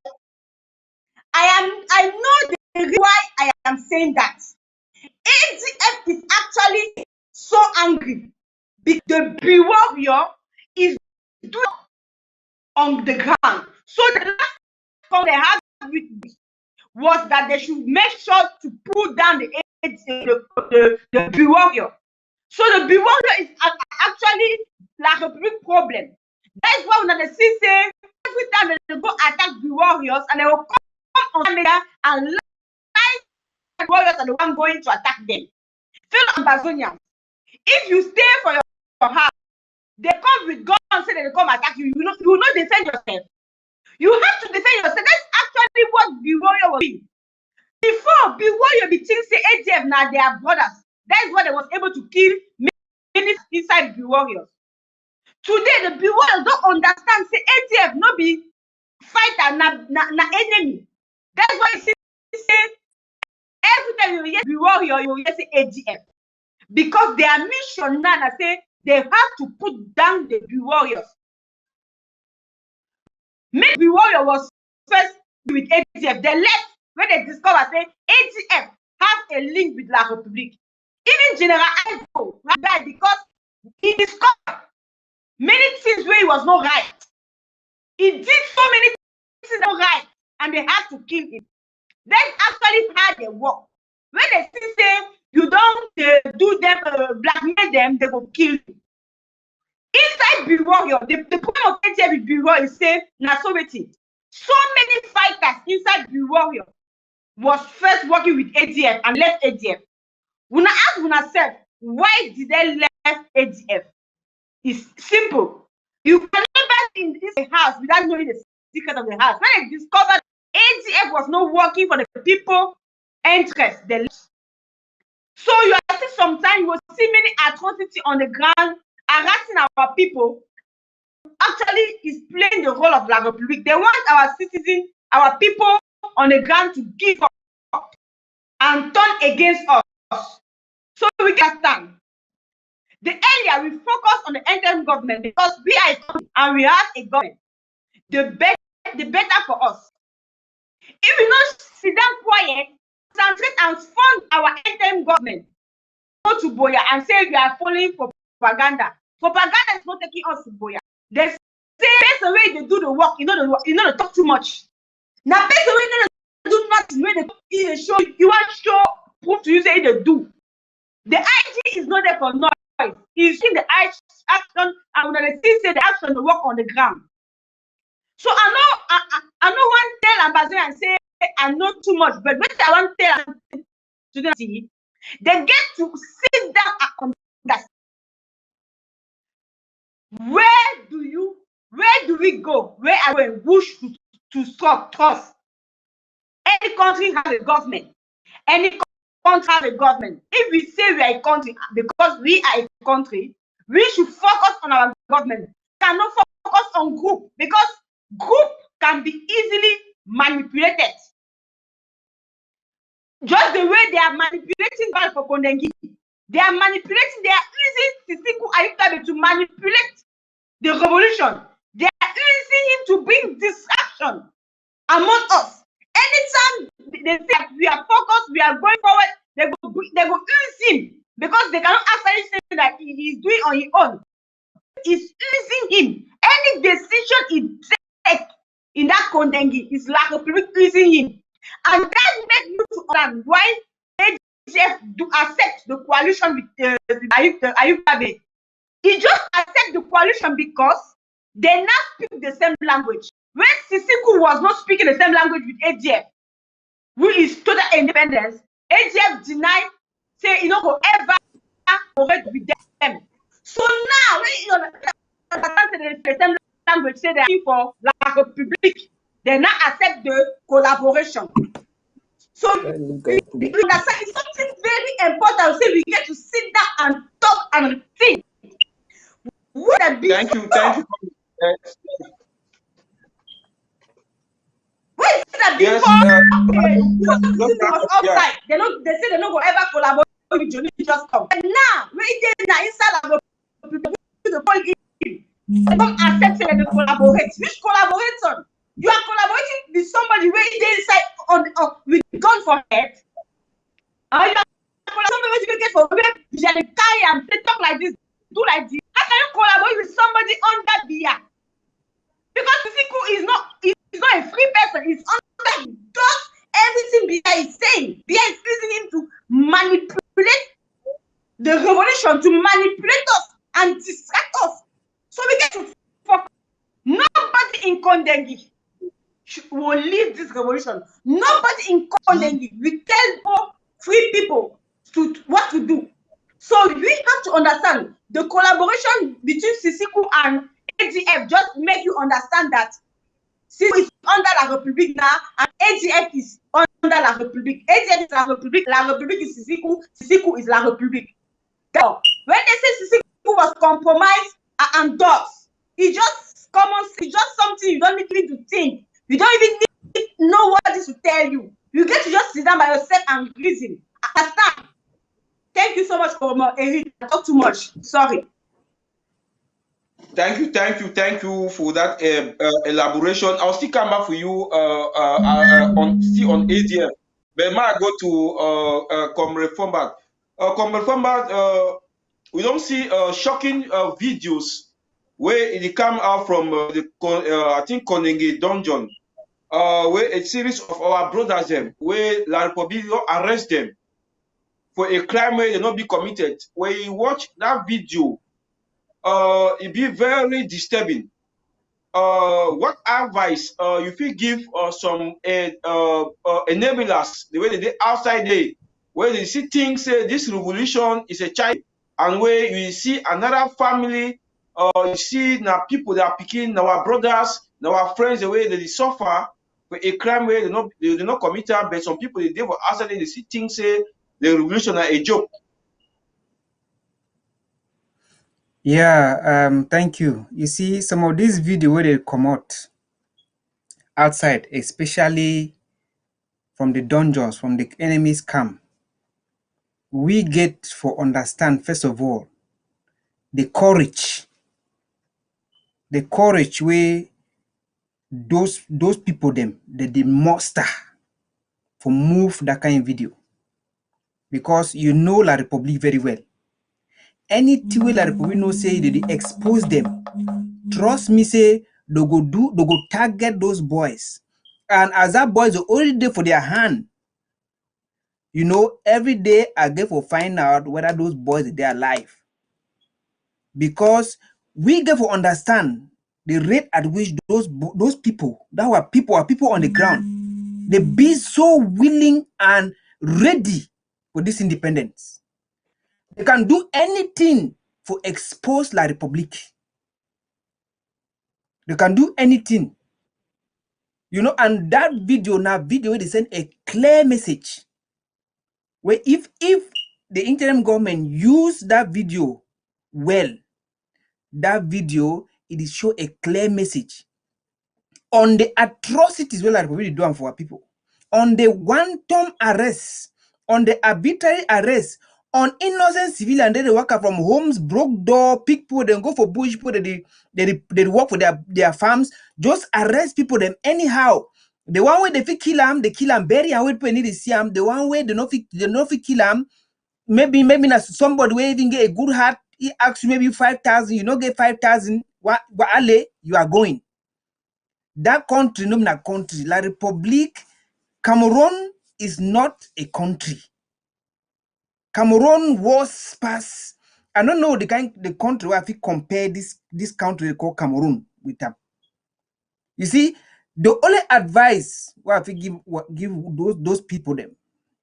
I know the reason why I am saying that. ADF is actually so angry because the warrior is doing on the ground. So the last thing they had with me was that they should make sure to pull down the warrior. So the warrior is actually like a big problem. That's why when they see say every time they go attack the warriors and they will come on media and lie the warriors are the one going to attack them. Fellow Ambazonians, if you stay for your house, they come with guns and say they come attack you. You will not defend yourself. You have to defend yourself. That's actually what the warrior was doing. Before the warrior be think say ADF now they are brothers. That is why they was able to kill many inside the warriors. Today the warriors don't understand say ADF no be fighter na enemy. That's why you see say every time you hear the warrior, you hear say ADF. Because their mission now say they have to put down the warriors. Maybe the warrior was first with ADF. They left when they discovered say ADF have a link with La République. Even General ERICO died because he discovered many things where he was not right. He did so many things not right, and they had to kill him. That's actually how they work. When they still say you don't do them, blackmail them, they will kill you. Inside the warrior, the point of ADF with the warrior is say, so many fighters inside the warrior was first working with ADF and left ADF. When I ask myself, why did they left ADF? It's simple. You can never in this house without knowing the secret of the house. When they discovered ADF was not working for the people interest, they left. So you are see sometimes you will see many atrocities on the ground harassing our people. Actually, is playing the role of La République. They want our citizens, our people on the ground to give up and turn against us. So we can stand. The earlier we focus on the interim government because we are a country and we have a government, the better for us. If we not sit down quiet, concentrate and fund our interim government, go to Boya and say we are following for propaganda. Propaganda is not taking us to Boya. They say that's the way they do the work. You know they talk too much. Now that's the way they do nothing. When they show you want to show proof to you say they do. The IG is not there for noise. He's in the action, and when they still say the action, they work on the ground. So I know one tell Ambassador and say I know too much, but when I want to tell to them, they get to sit down and understand. Where do we go? Where are we wish to stop trust? Any country has a government. Any country has a government. If we say we are a country because we are a country, we should focus on our government. We cannot focus on group because group can be easily manipulated. Just the way they are manipulating God for Kondengi. They are manipulating, they are using Sisiku Ayutabe to manipulate the revolution. They are using him to bring distraction among us. Anytime they say we are focused, we are going forward, they go use him because they cannot actually say that he is doing on his own. It's using him. Any decision he takes in that Kondengi is like a public using him. And that makes you to understand why ADF do accept the coalition with Ayutabe. He just accept the coalition because they now speak the same language. When Sisiku was not speaking the same language with ADF, who is total independence, AGF deny, say you no go ever cooperate with them. So now when you understand the same language say they are for La République, they now accept the collaboration. So we understand it's something very important. Say we get to sit down and talk and think. Thank you. Why is it that before was outside? They say they no go ever collaborate with Johnny just come. And now when they na inside the point they come accept say they collaborate. Which collaboration? You are collaborating with somebody where they inside on with gun for head. You are collaborating with get for where you are carry and say talk like this, do like this. How can you collaborate with somebody under BIA? Because Sisiku is not a free person. He's under does everything BIA is saying. BIA is using him to manipulate the revolution, to manipulate us and distract us. So we get to focus. Nobody in Kondengi will lead this revolution. Nobody in Kondengi will tell free people to what to do. So we have to understand the collaboration between Sisiku and AGF just make you understand that Sisiku is under La République now and AGF is under La République. AGF is La République, La République is Sisiku, Sisiku is La République. So, when they say Sisiku was compromised and dogs, it's just common, it's just something you don't need to think. You don't even need to know what this will tell you. You get to just sit down by yourself and reason. Understand? Thank you so much for Eric. I talk too much. Sorry. Thank you for that elaboration. I'll still come back for you on ADF. But I go to Comrade Format. Comrade Format, we don't see shocking videos where it come out from I think Konenge dungeon, where a series of our brothers them, where La Republic arrest them for a crime where they not be committed. When you watch that video, it be very disturbing. What advice you feel give some enablers, the way they did outside there, where they see things say this revolution is a child, and where you see another family, you see now people that are picking our brothers, our friends, the way they suffer for a crime where they not committed, but some people they for outside there, they see things say the revolution are a joke. Yeah, thank you. You see, some of these videos where they come out outside, especially from the dungeons, from the enemy's camp, we get for understand, first of all, the courage where those people them, they muster for move that kind of video. Because you know La Republic very well. Anything where La Republic no say they expose them. Trust me, say they go target those boys. And as that boys are already there for their hand, you know, every day I get for find out whether those boys they are alive. Because we get for understand the rate at which those people are people on the ground, they be so willing and ready for this independence. They can do anything for expose La Republic. They can do anything. You know, and that video they send a clear message. Where if the interim government use that video well, that video it is show a clear message on the atrocities where La Republic do for our people, on the one-time arrest, on the arbitrary arrest, on innocent civilians. They work from homes, broke door, pick people, then go for bush people, they work for their farms, just arrest people them anyhow. The one way they fit kill them, they kill them, bury and wait people need to see them. The one way they not fit kill them, maybe not somebody will even get a good heart. He asks you maybe 5,000, you don't get 5,000. What you are going? That country, no na country. La République, Cameroon is not a country. Cameroon was past. I don't know the country where I think compare this country called Cameroon with them. You see, the only advice where I think give those people them,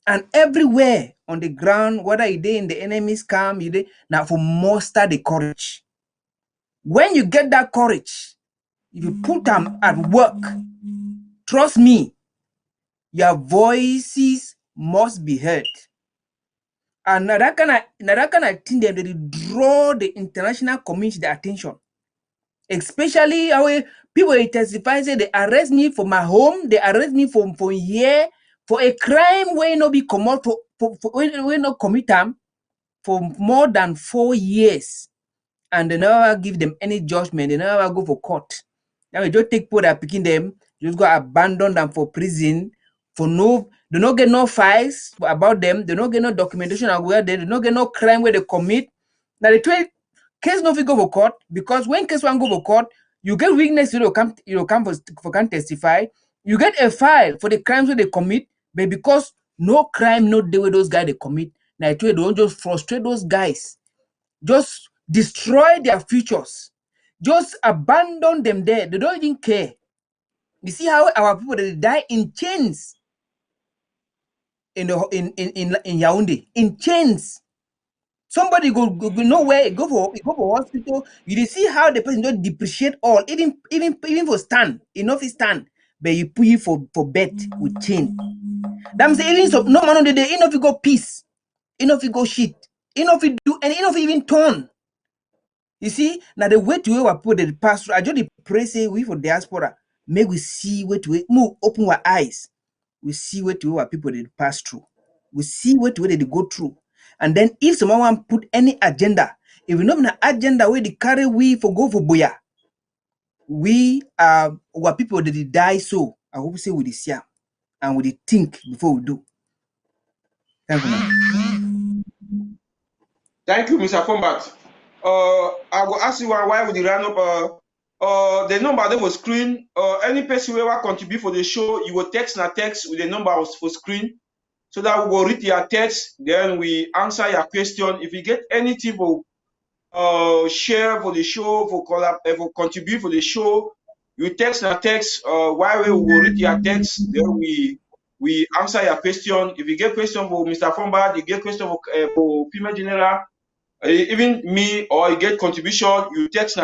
And everywhere on the ground, whether you dey in the enemy's camp, you dey now for muster the courage. When you get that courage, if you put them at work, trust me, your voices must be heard. And now that kind of thing, they draw the international community attention. Especially how people testify, say they arrest me for my home, they arrest me for here for a crime where no be come out for when no commit them for more than 4 years, and they never give them any judgment. They never go for court. Now we just take people that are picking them, just go abandon them for prison for no. They don't get no files about them. They don't get no documentation of where they don't get no crime where they commit. Now the case no fit go for court, because when case one go for court, you get witness you come for can testify. You get a file for the crimes where they commit, but because no crime no day where those guys they commit, now they don't just frustrate those guys, just destroy their futures, just abandon them there. They don't even care. You see how our people they die in chains in Yaoundé, in chains. Somebody go nowhere, go for hospital. You see how the person don't depreciate all, even for stand, enough is stand, but you put you for bed with chain. That means even so no man on the day, enough you go peace, enough you go shit, enough you do, and enough even turn. You see, now the way to where we put the pass through, I just pray say we for diaspora, may we see where to move, open our eyes. We see where to where people they pass through. We see where to where they go through. And then if someone put any agenda, if we know an agenda where they carry we for go for boya, we are what people that they die so. I hope say we the see and we think before we do. Thank you, man. Thank you, Mr. Combat. I will ask you why would you run up the number that was screen. Any person who ever contribute for the show, you will text with the number for screen, so that we will read your text, then we answer your question. If you get anything for share for the show, for contribute for the show, you text while we will read your text, then we answer your question. If you get question for Mr. Fomba, you get question for female general, even me, or you get contribution, you text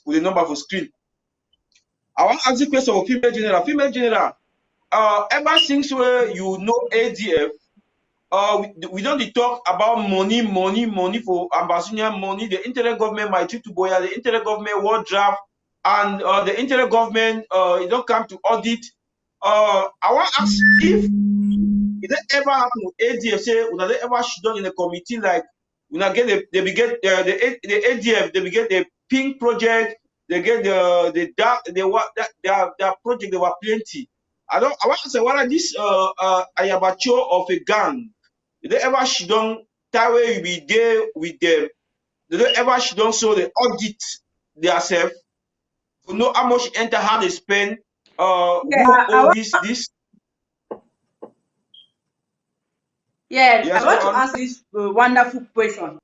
with the number for screen. I want to ask you question for female general. Female general, ever since where you know ADF, we don't talk about money for Ambazonian money. The inter-government might to boya, the inter-government war draft, and the inter-government it don't come to audit. I want to ask if it ever happen with ADF, say when they ever should done in a committee like when I get the ADF, they get the pink project, they get the dark, their project, they were plenty. I want to say what are this ayabacho of a gang? Did they ever she don't that way you be there with them? Did they ever she don't so they audit themselves to know how much enter, how they spend, this? Yeah, yes, I want to answer this wonderful question.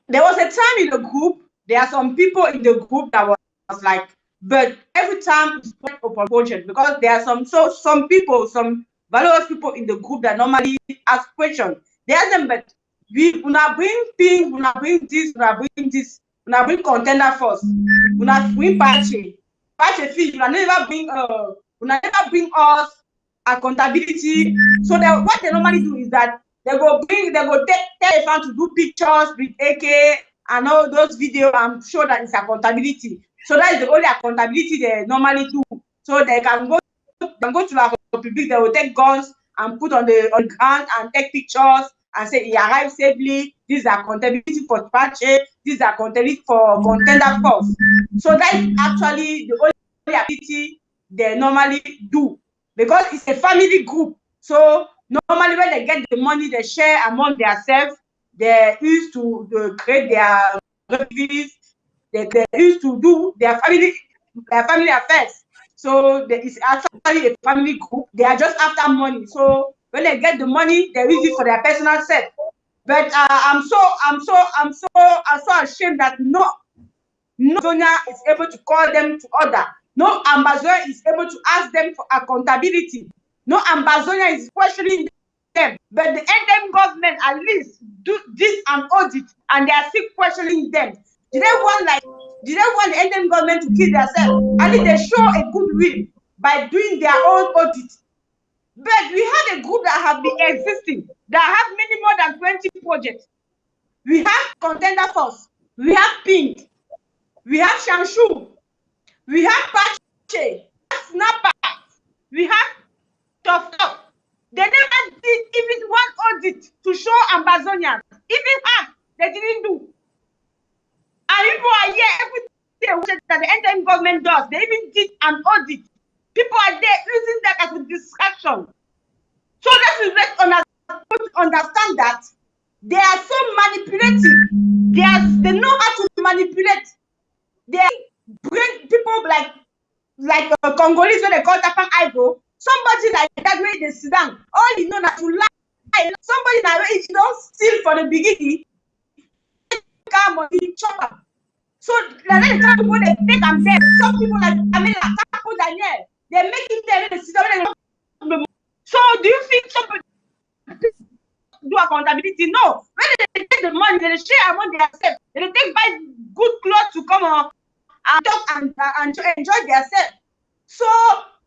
There was a time in the group, there are some people in the group that was like, but every time it's upon project, because there are some people, some valuable people in the group that normally ask questions. They ask them, but we una bring ping, una bring this, una bring contender first, una bring patch fee, una never bring us accountability. So what they normally do is that they go tell fan to do pictures with AK and all those videos and show that it's accountability. So that is the only accountability they normally do. So they can go to the public, they will take guns and put on the ground and take pictures and say he arrived safely. This is accountability for patch, this is accountability for contender first. So that is actually the only activity they normally do, because it's a family group. So normally when they get the money, they share among themselves. They used to create their revenues. They used to do their family affairs. So it's actually a family group. They are just after money. So when they get the money, they use it for their personal self. But I'm so ashamed that no Sonia is able to call them to order No ambassador is able to ask them for accountability. No ambassador is questioning them. But the NDM government at least do this an audit, and they are still questioning them. Did they want the NDM government to kill themselves? At least they show a goodwill by doing their own audit. But we had a group that have been existing, that have many more than 20 projects. We have Contender Force, we have Pink, we have Shanshu, we have Pache, we have Snapper, we have Tough. They never did even one audit to show Ambazonians. Even half, they didn't do. And people are here every day that the NDM government does. They even did an audit. People are there using that as a distraction. So let's understand that they are so manipulative. They know how to manipulate. They bring people like Congolese, when they call Tapang Igo. Somebody like that way they sit down. All you know that to lie. Somebody that way you don't steal for the beginning. Come on, you chop. So like the people they take them there. Some people like Camila, Daniel, they make it there. They sit down. So do you think somebody do accountability? No. When they take the money, they share among themselves. They take buy good clothes to come on and talk and to enjoy themselves. So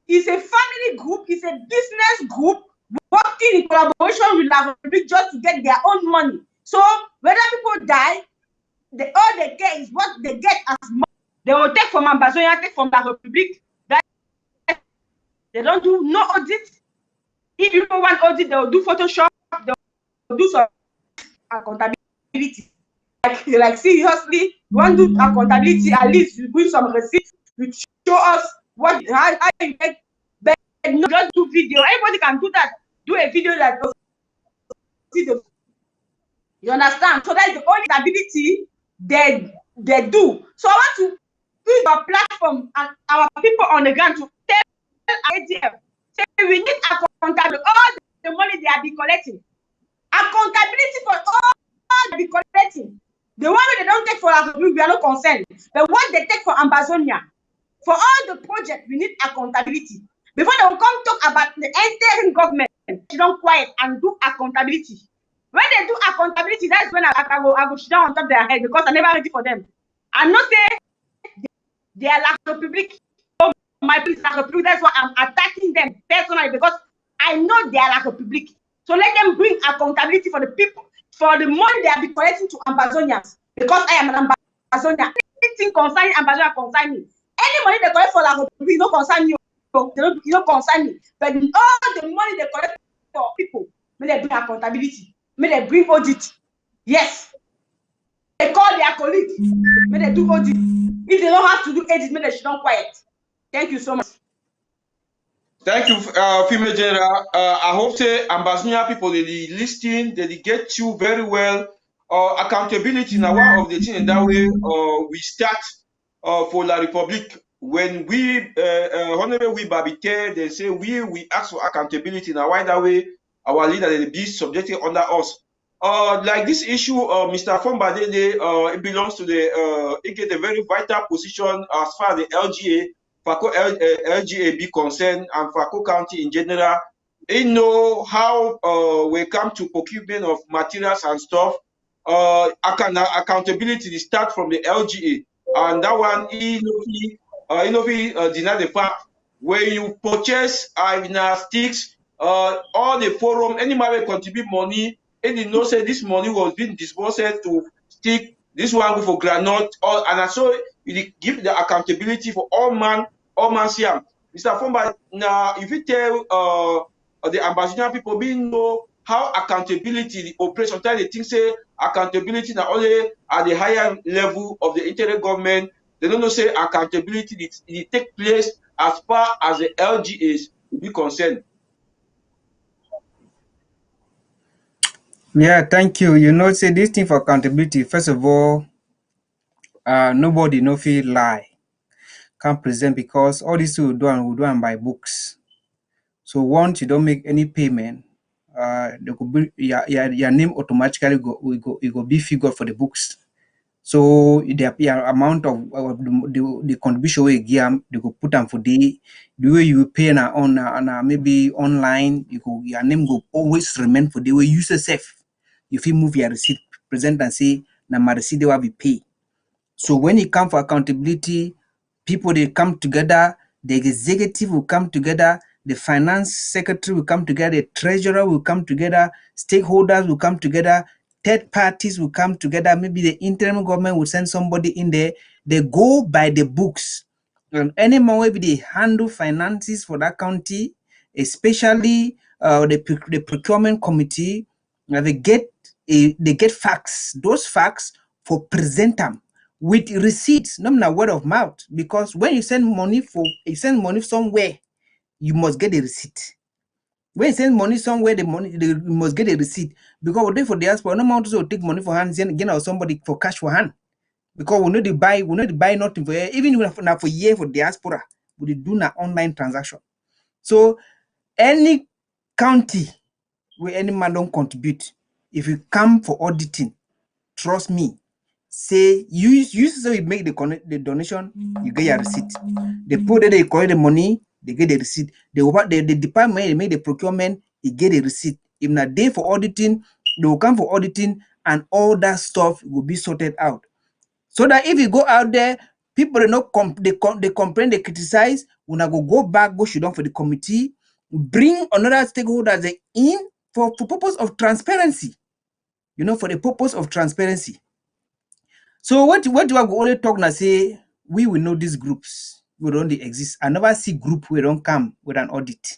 it's a family group, it's a business group working in collaboration with La Republic just to get their own money. So whether people die, all they get is what they get as money. They will take from Ambazonia, take from La Republic. They don't do no audit. If you don't want audit, they will do Photoshop, they will do some accountability. Like seriously, want to do accountability, at least you bring some receipts, you show us how you make, but not just do video. Everybody can do that. Do a video that you understand. So that's the only ability they do. So I want to use our platform and our people on the ground to tell ADF, say we need accountability. All the money they have been collecting, accountability for all they be collecting. The one they don't take for us, we are not concerned. But what they take for Ambazonia, for all the projects, we need accountability. Before they will come talk about the entire government, they don't quiet and do accountability. When they do accountability, that's when I go sit down on top of their head, because I never ready for them. I'm not saying they are La Republic. So my place La Republic, that's why I'm attacking them personally, because I know they are La Republic. So let them bring accountability for the people, for the money they have been collecting to Ambazonians, because I am an Ambazonian. Anything concerning Ambazonia concern me. Any money they collect for La Republic, don't concern you. They don't concern me. But all the money they collect for people, may they bring accountability. May they bring audit. Yes. They call their colleagues. May they do audit. If they don't have to do audit, may they should not quiet. Thank you so much. Thank you, Female General. I hope the Ambazonia people they listening, they get you very well. Accountability now one of the things in that way we start for La Republique. When we Honorable we Babite, they say we ask for accountability now. Why that way our leader they be subjected under us. Like this issue, Mr. Fombade, it belongs to the it get a very vital position as far as the LGA. Fako LGA be concerned, and Fako County in general, they know how we come to procurement of materials and stuff. Accountability start from the LGA, and that one deny the fact when you purchase sticks, all the forum, anybody contribute money, and they know say this money was being disbursed to stick. This one go for granite, and so you give the accountability for all man Siam. Mr. Fomba, now if you tell the Ambazonian people, we know how accountability the operation. Sometimes they think say accountability not only at the higher level of the interior government. They don't know say accountability it take place as far as the LGAs will be concerned. Yeah, thank you. You know, say this thing for accountability, first of all, nobody no feel lie, can't present, because all this will do and by books. So once you don't make any payment, they could be, your name automatically go be figured for the books. So the amount of the contribution we give, they go put them for the way you pay on maybe online. Your name go always remain for the way you safe. If you move your receipt, present and say, "Na my receipt they will be paid." So when it comes for accountability, people they come together, the executive will come together, the finance secretary will come together, the treasurer will come together, stakeholders will come together, third parties will come together, maybe the interim government will send somebody in there. They go by the books. And any more they handle finances for that county, especially the procurement committee, they get facts. Those facts for present them with receipts, not word of mouth. Because when you send money somewhere, you must get a receipt. When you send money somewhere, you must get a receipt. Because we do for diaspora, no matter to take money for hands again or somebody for cash for hand. Because we know they buy nothing for even if for year for diaspora, we do na online transaction. So any county where any man don't contribute, if you come for auditing, trust me, say you say you make the donation, you get your receipt. The people that they collect the money, they get the receipt. The department they make the procurement, they get a receipt. If not day for auditing, they will come for auditing, and all that stuff will be sorted out. So that if you go out there, people they complain, they criticize, when I go back, go shoot down for the committee, bring another stakeholders in for purpose of transparency. For the purpose of transparency. So what do I go only talk now? Say we will know these groups will only exist. I never see group where don't come with an audit.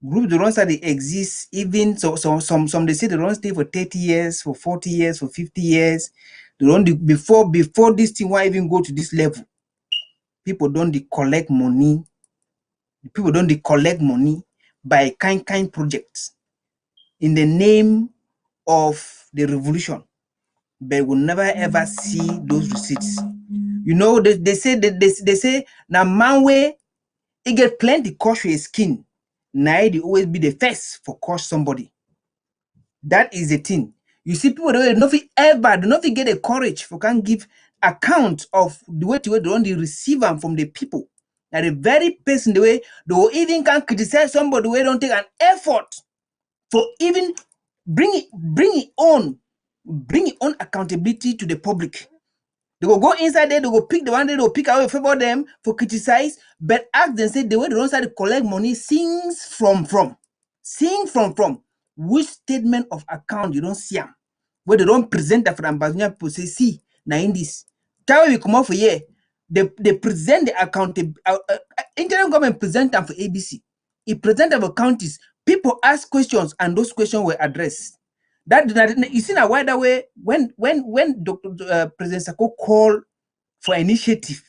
Group the ones that they exist, even some they say they don't stay for 30 years, for 40 years, for 50 years. They don't before this thing why even go to this level. People don't collect money. People don't collect money by kind projects in the name of the revolution, but will never ever see those receipts. They say now man way it get plenty cost your skin. Now they always be the first for cost somebody. That is the thing. You see, people they do not get the courage for can give account of the way they don't receive them from the people. Now the very person the way they will even can criticize somebody who don't take an effort for even bring it on accountability to the public. They will go inside there, they will pick the one, they will pick out favor them for criticize, but ask them, say the way they don't start to collect money, sings from. Which statement of account you don't see them? Where they don't present that for Ambazonian people, say, see, now in this. Tell we come out for here, they present the account, interim government present them for ABC. It present them for counties. People ask questions and those questions were addressed. That you see now why that way when Dr. President Sako called for initiative,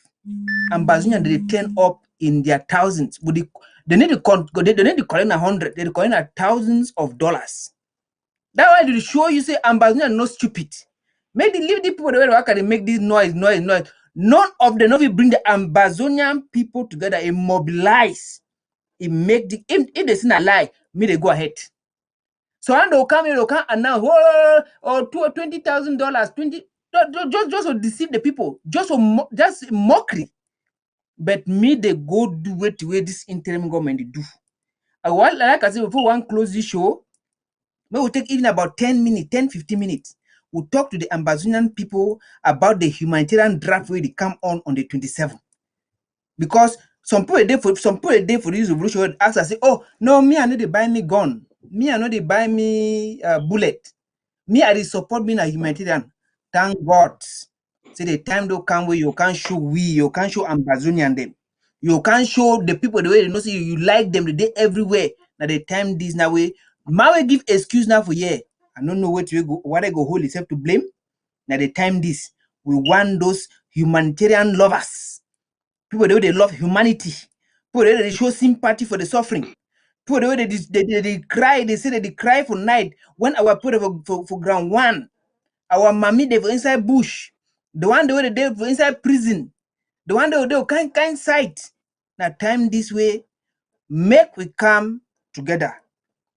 Ambazonian they turn up in their thousands. But they need to collect 100, they collect thousands of dollars. That why they show you say Ambazonian not stupid. Maybe leave the people the way how can they make this noise. None of them will bring the Ambazonian people together and mobilize. It make the if they see a lie, me they go ahead. So and they'll come and now $20,000, just to deceive the people, just mockery. But me they go do it the way this interim government do. Like I said before, one close this show, we will take even about 10 minutes, 10-15 minutes. We'll talk to the Ambazonian people about the humanitarian draft where they come on the 27th. Because some people for this revolution ask I say, oh no, me I know they buy me gun. Me I know they buy me bullet. Me I support me a humanitarian. Thank God. Say the time don't come where you can't show you can't show Ambazonian them. You can't show the people the way they know see you like them the day everywhere. Now the time this now way. Mawe give excuse now for yeah. I don't know where to go, what I go hold itself to blame. Now the time this we want those humanitarian lovers. People the way they love humanity. People the way they show sympathy for the suffering. People the way they cry, they say that they cry for night when our people for ground one. Our mommy they for inside bush. The one the way they for inside prison. The one they kind sight. Now time this way, make we come together.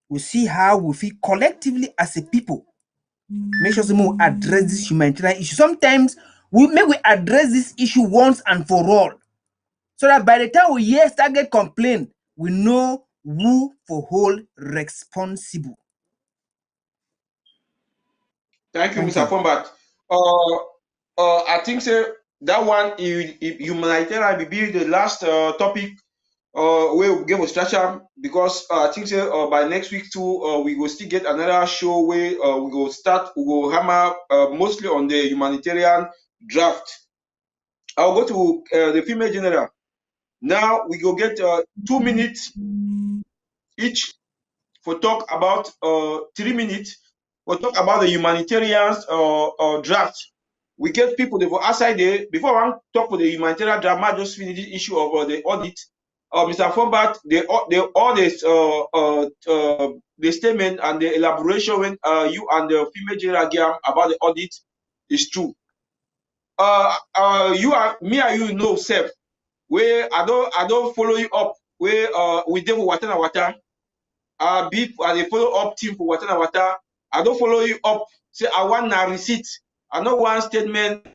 We see how we feel collectively as a people. make sure we address this humanitarian issue. Sometimes we address this issue once and for all, so that by the time we hear target complaint, we know who for hold responsible. Thank you, Mr. Fombat. I think that one humanitarian will be the last topic we give a structure, because I think by next week too we will still get another show where we will hammer mostly on the humanitarian draft. I'll go to the female general. Now we go get 2 minutes each for talk about 3 minutes for talk about the humanitarian draft. We get people they for outside there. Before I want to talk for the humanitarian draft, I just finish the issue of the audit. Mr. Fombat, the statement and the elaboration when you and the female general gave about the audit is true. You are me and you know self. Where I don't follow you up. Where we did for water and water. Be the follow up team for water and water. I don't follow you up. Say I want a receipt. I know one statement.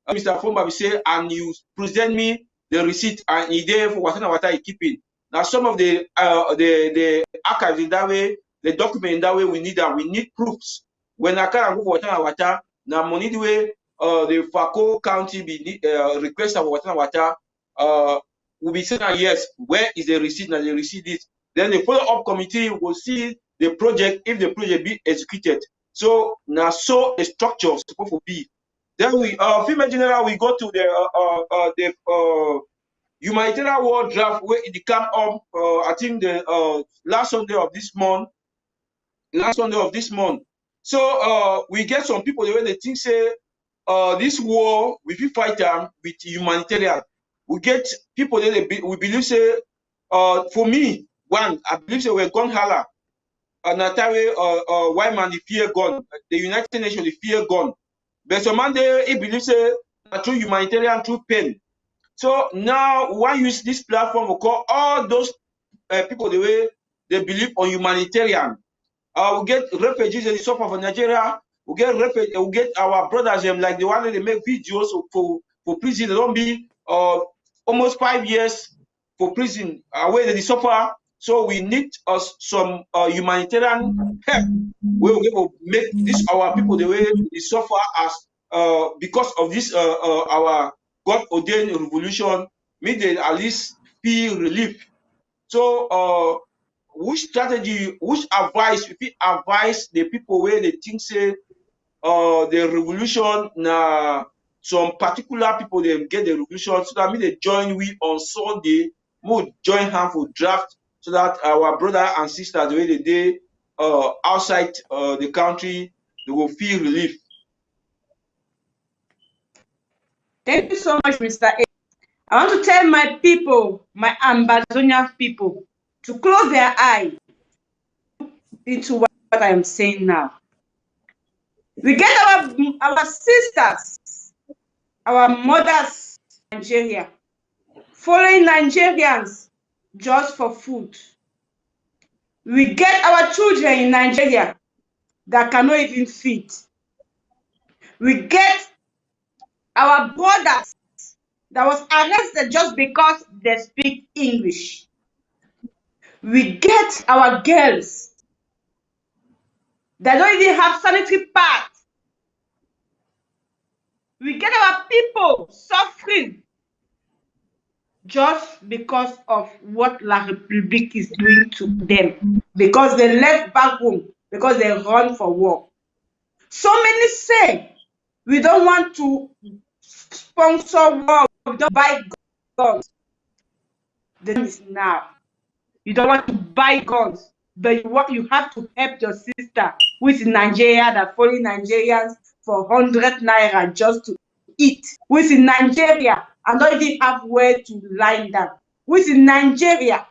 Mr. Fomba will say, and you present me the receipt, and he there for water and water he keep it. Now some of the archives in that way, the document in that way, we need that. We need proofs. When I can't go for water and water, now money the way the Fako County be request for water and water, will be saying yes. Where is the receipt? Now the receipt is. Then the follow-up committee will see the project if the project be executed. So now so the structure is supposed to be. Then we female general we go to the humanitarian war draft where it come up I think the last Sunday of this month. So we get some people the way they think say this war we will fight them with humanitarian. We get people that we believe say for me one I believe say we're gun hala. Natawe white man the fear gun. The United Nations the fear gun. But some man he believes say through humanitarian through pain. So now why use this platform to call all those people the way they believe on humanitarian. We get refugees in the south of Nigeria. We get our brothers like the one that they make videos for prison. They don't be almost 5 years for prison away they suffer. So we need some humanitarian help. We will make this our people the way they suffer as because of this our God ordained revolution. May they at least feel relief. So which strategy, which advice, if we advise the people where they think say the revolution na some particular people they get the revolution, so that mean they join we on Sunday, we join hand for draft so that our brother and sisters the way they outside the country they will feel relief. Thank you so much, Mr. A. I want to tell my people, my Ambazonian people, to close their eyes into what I am saying now. We get our sisters, our mothers in Nigeria, following Nigerians just for food. We get our children in Nigeria that cannot even feed. We get our brothers that was arrested just because they speak English. We get our girls that don't even have sanitary pads. We get our people suffering just because of what La République is doing to them, because they left back home, because they run for war. So many say we don't want to sponsor war, we don't buy guns. The time is now. You don't want to buy guns, but you have to help your sister who is in Nigeria that following Nigerians for 100 naira just to eat, who is in Nigeria and don't even have where to lie down, who is in Nigeria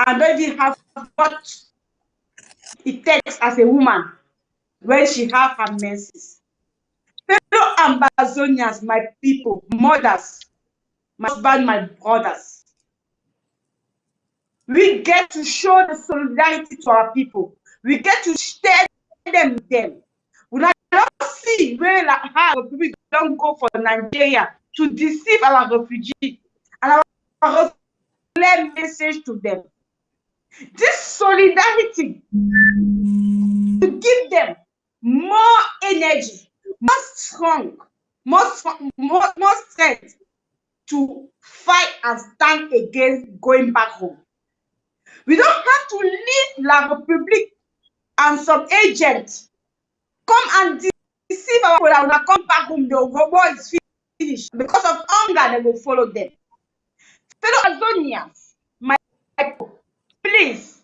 and don't even have what it takes as a woman when she have her menses. Fellow Ambazonians, my people, mothers, my husband, my brothers, we get to show the solidarity to our people. We get to tell them see where how people don't go for Nigeria to deceive our refugees and our clear message to them. This solidarity to give them more energy, more strong, more strength to fight and stand against going back home. We don't have to leave La Republique and some agents come and deceive our people that when I come back home, the war is finished. Because of hunger, they will follow them. Fellow Amazonians, my people, please,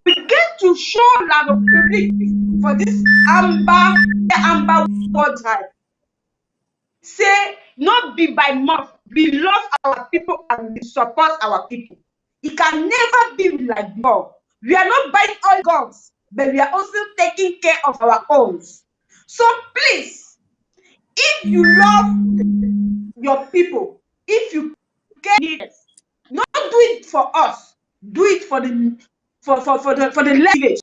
we get to show La Republique for this Amber war drive. Say, not be by mouth, we love our people and we support our people. It can never be like before. We are not buying all guns, but we are also taking care of our own. So please, if you love your people, if you care leaders, not do it for us, do it for the village,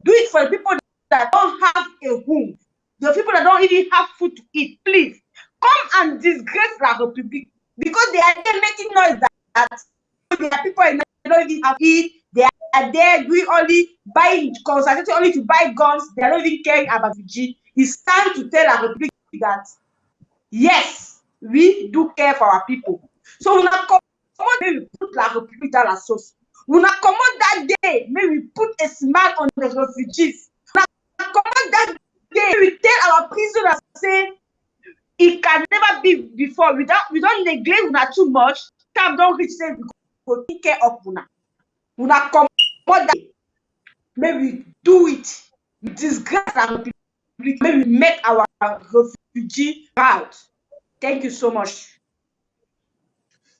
do it for the people that don't have a home, the people that don't even have food to eat. Please come and disgrace La Republique because they are there making noise that there are people that don't even have to eat. They are there doing only buying consulting only to buy guns. They are not even caring about Fiji. It's time to tell La Republique that yes, we do care for our people. So we not come maybe we put La Republique dans la sauce. We not come that day, maybe we put a smile on the refugees. We not come that day, we tell our prisoners say it can never be before. We don't neglect una too much. Time don't reach say we go take care of una. We not come that day, maybe we do it. We disgrace La Republique. Maybe we make our refugee proud. Thank you so much.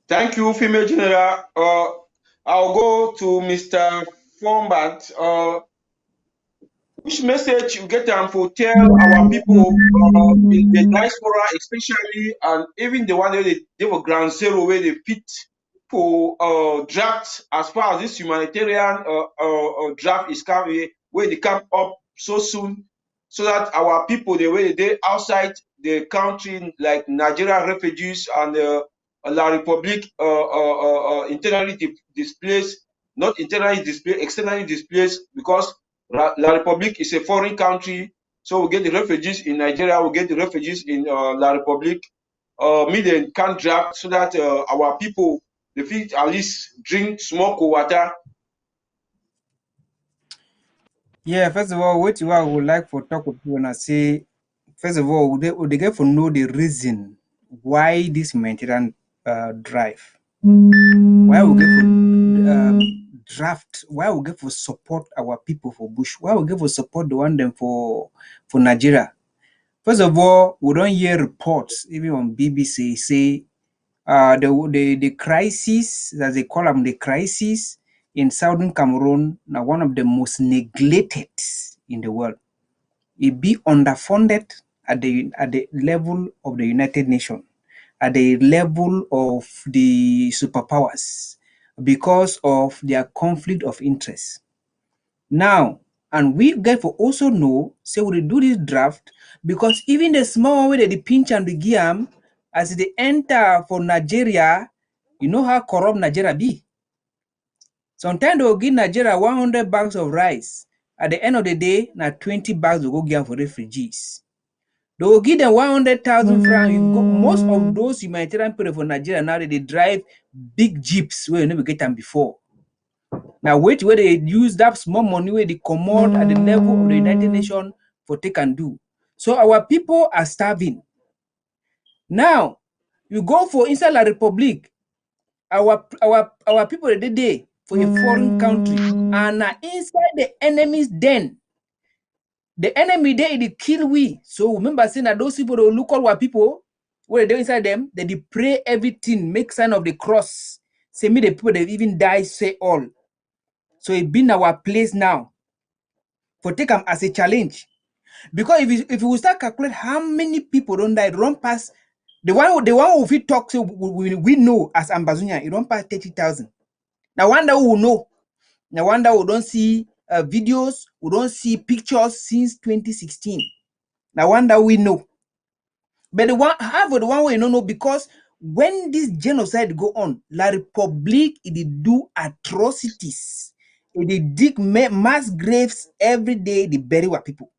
Thank you, Female General. I'll go to Mr. Format. Which message you get for tell our people in the diaspora, especially, and even the one that they were ground zero where they fit for draft as far as this humanitarian draft is coming, where they come up so soon, so that our people, the way they outside the country, like Nigerian refugees and La Republique, internally displaced, not internally displaced, externally displaced, because La Republique is a foreign country, so we get the refugees in Nigeria, we get the refugees in La Republique. Million can draft so that our people, they fit at least drink small water. Yeah, first of all, what I would like for talk with you and I say, first of all, they get to know the reason why this humanitarian drive. Why we get for draft? Why we get for support our people for Bush? Why we get for support the one them for Nigeria? First of all, we don't hear reports even on BBC say the crisis, as they call them, the crisis in southern Cameroon, now one of the most neglected in the world. It be underfunded at the level of the United Nations, at the level of the superpowers, because of their conflict of interest. Now, and we get for also know, say we do this draft, because even the small way that the pinch and the giam, as they enter for Nigeria, you know how corrupt Nigeria be. Sometimes they will give Nigeria 100 bags of rice. At the end of the day, now 20 bags will go give for refugees. They will give them 100,000 francs. Most of those humanitarian people for Nigeria now, they drive big jeeps where you never get them before. Now wait where they use that small money where they come out at the level of the United Nations for take and do. So our people are starving. Now, you go for inside La Republique, our people are there for a foreign country and inside the enemy's den. The enemy there they kill we. So remember saying that those people will look all our people, where they inside them, they pray everything, make sign of the cross. Say me the people that even die, say all. So it been our place now for take them as a challenge. Because if you start calculate how many people don't die, run past the one who we talk to, we know as Ambazonia, it don't pass 30,000. Now wonder who know. Now wonder we don't see videos, we don't see pictures since 2016. Now one that we know. But the one half of the one we don't know, because when this genocide go on, La Republique it do atrocities. It dig mass graves every day. They bury what people.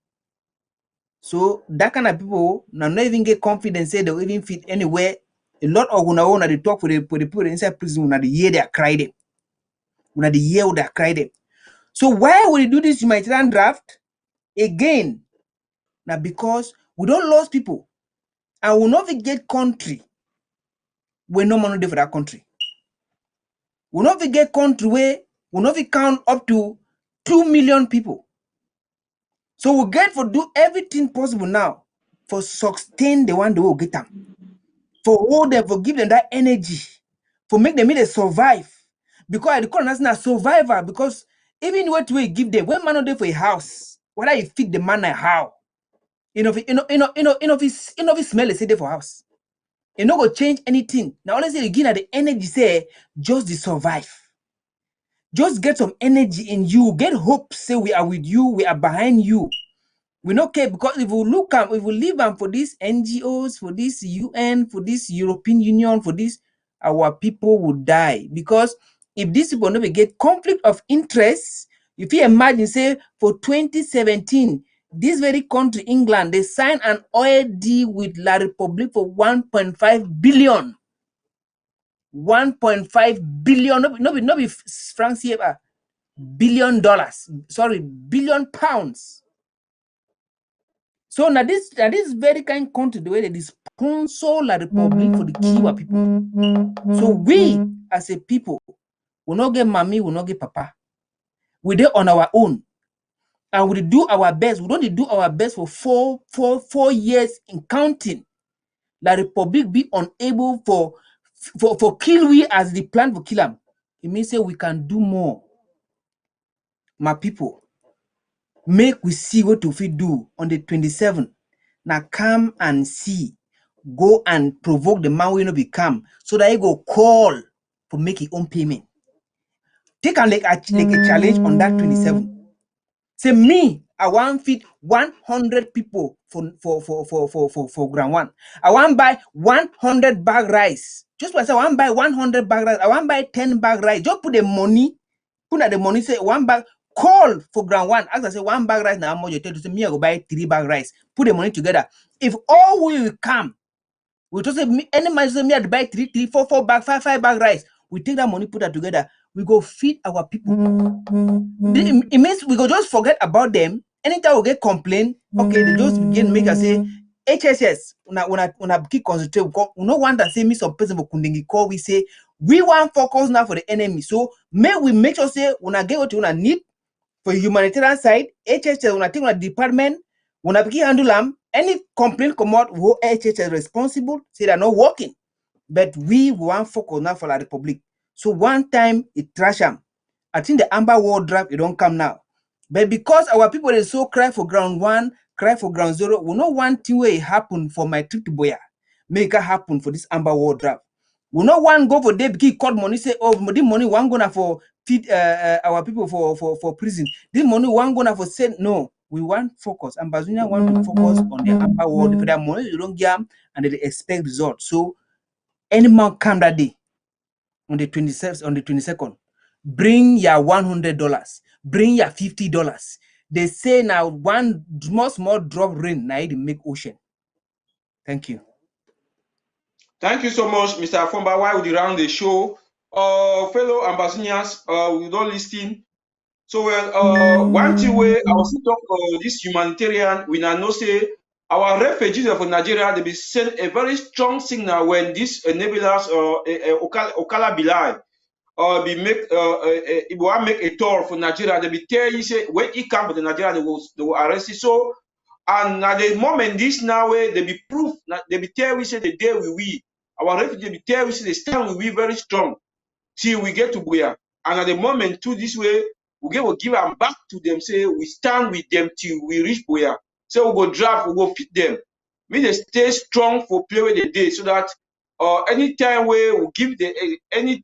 So that kind of people now not even get confidence say they'll even fit anywhere. A lot of una they talk for the people inside prison. Una the year they are crying. Una the year they are crying. So why would you do this humanitarian draft again? Now because we don't lose people, and we not get country where no money there for that country. We not get country where we not count up to 2 million people. So we get for do everything possible now for sustain the one they will get them, for hold them, for give them that energy, for make them survive. Because the call national survivor, because even what we give them, when man not there for a house, whether you feed the man how, if smell is there for house. It not go change anything. Now honestly, you give the energy say just to survive. Just get some energy in you. Get hope. Say we are with you. We are behind you. We don't care, because if we look at, if we leave them for these NGOs, for this UN, for this European Union, for this, our people would die. Because if these people never get conflict of interest, if you imagine, say, for 2017, this very country, England, they signed an oil deal with La Republique for 1.5 billion. 1.5 billion, no be francs CFA, $billion. Sorry, billion pounds. So now this very kind country, the way they sponsor La Republique for the Kiwa people. So we as a people will not get mommy, will not get papa. We do on our own. And we do our best. We don't do our best for four years in counting. La Republique be unable for kill we as the plan for kill them. It means say we can do more. My people, make we see what we do on the 27th. Now come and see. Go and provoke the man we no become, so that he go call for make his own payment. Take a like a challenge on that 27th. Say me, I want feed 100 people for ground one. I want buy 100 bag rice. Just because I want buy 100 bag rice, I want buy 10 bag rice. Just put the money, say one bag, call for ground one. As I say, one bag rice now, how much you tell to say me, I go buy 3 bag rice. Put the money together. If all we will come, we just say me, any man say me, I buy 3, 4 bag, 5 bag rice. We take that money, put that together. We go feed our people. It means we go just forget about them. Anytime we get complaint, okay, they just begin make us say HSS. Una keep concentrate. We no want to say me some person for kundingi call. We say we want focus now for the enemy. So we make sure say una get what una need for humanitarian side. HSS una take una department. Una begin handle them. Any complaint come out, who HSS responsible? Say they're not working. But we want focus now for the Republic. So one time it trash them. I think the Amber World Draft, it don't come now. But because our people is so cry for ground 1, cry for ground 0, we not want thing where it happen for my trip to Boya. Make it happen for this Amber World Draft. We not want go for day because court money say, oh, this money one gonna for feed our people for prison. This money one gonna for send. No, we want focus. And Bazunia want to focus on the Amber World. For that money, you don't get them and they expect results. So any man come that day on the 27th, on the 22nd. Bring your $100, bring your $50. They say now one small drop rain now it make ocean. Thank you. Thank you so much, Mr. Afomba. Why would you round the show? Fellow ambassadors, we don't listen. So one thing where I was talk this humanitarian, we now know say our refugees from Nigeria, they be send a very strong signal when this enablers Okala Bilai be make it will make a tour for Nigeria. They be tell you say when he come to Nigeria, they will arrest you. So and at the moment this now way they be proof they be tell we say the day we our refugees be tell we say they stand with we very strong till we get to Buya. And at the moment too this way we will give them back to them, say we stand with them till we reach Buya. So we go draft, we go fit them. We they stay strong for play with the day so that anytime we give the any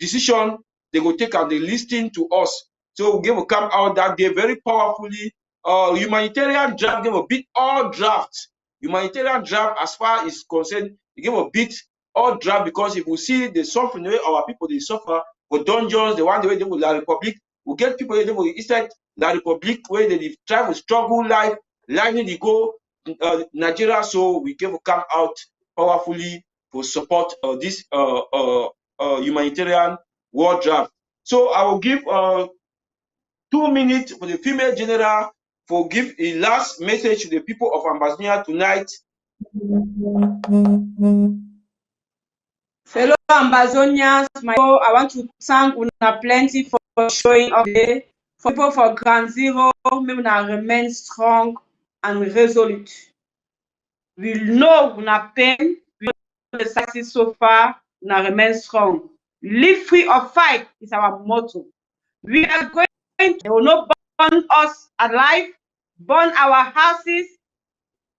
decision, they go take out the listing to us. So we will come out that day very powerfully humanitarian draft gave a bit all draft. Humanitarian draft, as far as concerned, it gave a bit all draft because if we see the suffering the way our people they suffer for dungeons, the one the way they will La Republic, we get people they will inside La Republic where they try to struggle life, life they go Nigeria, so we gave come out powerfully to support this humanitarian war draft. So I will give 2 minutes for the female general for give a last message to the people of Ambazonia tonight. Fellow Ambazonians, I want to thank una plenty for showing up today. For people for Ground Zero, may una remain strong and resolute. We know una pain, we know the success so far, una remain strong. Live free or fight is our motto. We are going to, they will not burn us alive, burn our houses,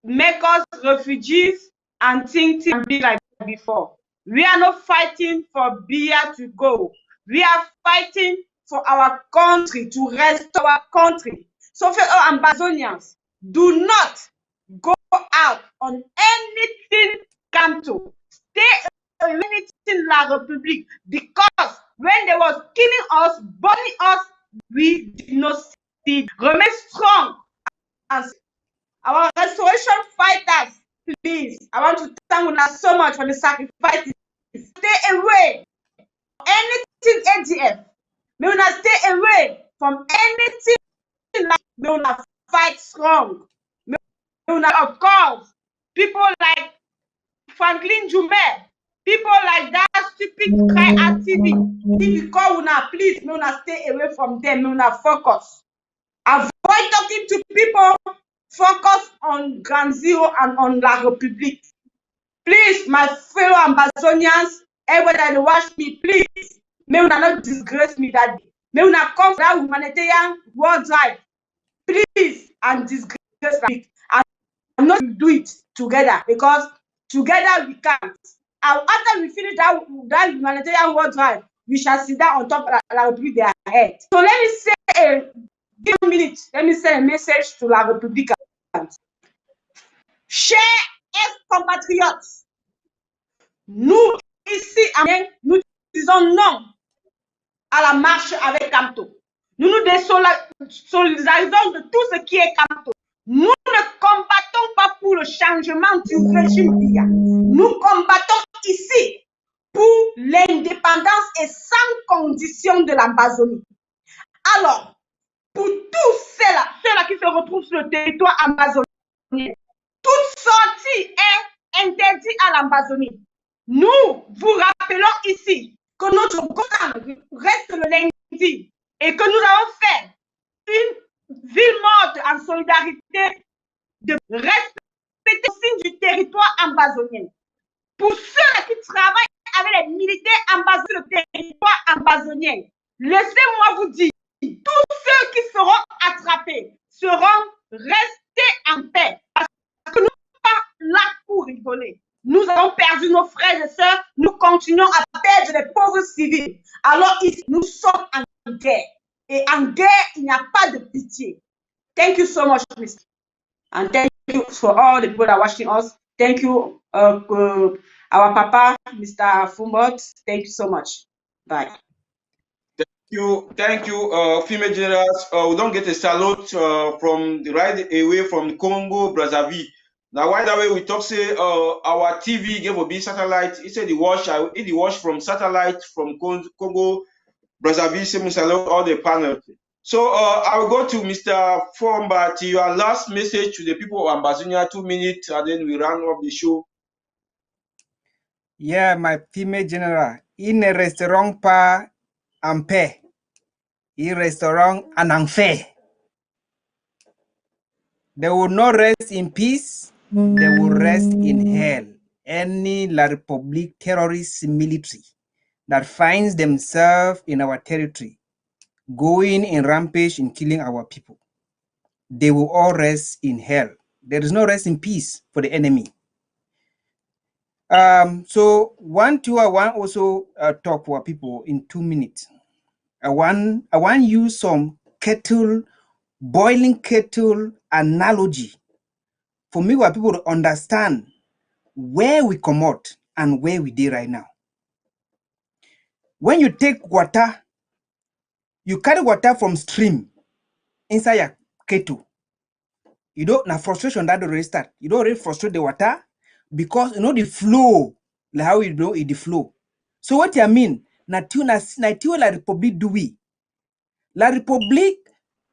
make us refugees, and think and be like before. We are not fighting for beer to go. We are fighting for our country, to restore our country. So for all Ambazonians, do not go out on anything come to. Stay anything La Republique, because when they was killing us, burning us, we did not see. Remain strong as our restoration fighters. Please, I want to thank you so much for the sacrifices. Stay away from anything ADF. May we not stay away from anything like, may we not fight strong. May we not, of course, people like Franklin Jumet, people like that stupid cry at TV. If you call una, please, may we not stay away from them. May we not focus. Avoid talking to people. Focus on Ground Zero and on La Republique. Please, my fellow Ambazonians, everybody that watch me, please, may we not disgrace me that day. May we not come for that humanitarian war drive, please, and disgrace me. I'm not do it together, because together we can't. And after we finish that humanitarian war drive, we shall sit down on top of La Republique their head. So let me say give a minute, let me send a message to La Republique. Chers compatriotes, nous ici, nous disons non à la marche avec Camto. Nous nous désolidarisons de tout ce qui est Camto. Nous ne combattons pas pour le changement du régime d'IA. Nous combattons ici pour l'indépendance et sans condition de l'Ambazonie. Alors, pour tous ceux-là qui se retrouvent sur le territoire amazonien, toute sortie est interdite à l'Ambazonie. Nous vous rappelons ici que notre gouvernement reste le lundi et que nous avons fait une ville morte en solidarité de respecter le signe du territoire ambazonien. Pour ceux qui travaillent avec les militaires ambazoniens, le territoire ambazonien, laissez-moi vous dire, tous ceux qui seront attrapés seront restés en paix. Parce que nous ne sommes pas là pour rigoler. Nous avons perdu nos frères et sœurs, nous continuons à perdre les pauvres civils. Alors ici, nous sommes en guerre. Et en guerre, il n'y a pas de pitié. Thank you so much, Mr. And thank you for all the people that are watching us. Thank you, our Papa, Mr. Fumbot. Thank you so much. Bye. Thank you, female generals. We don't get a salute from right away from Congo, Brazzaville. Now, why that way we talk say our TV gave a big satellite. He said the watch from satellite from Congo, Brazzaville. Say salute all the panel. So I will go to Mr. Fombat. Your last message to the people of Ambazonia, 2 minutes, and then we round up the show. Yeah, my female general. Il ne resteront pas en paix. Ils resteront en enfer. They will not rest in peace. They will rest in hell. Any La Republique terrorist military that finds themselves in our territory, going in rampage and killing our people, they will all rest in hell. There is no rest in peace for the enemy. So I want also talk to our people in 2 minutes. I want use some cattle boiling kettle analogy for me where people to understand where we come out and where we did right now. When you take water, you carry water from stream inside your kettle. You don't na frustration that already start. You don't already frustrate the water because you know the flow, like how you know it the flow. So what I mean, na la Republic do we? La Republic,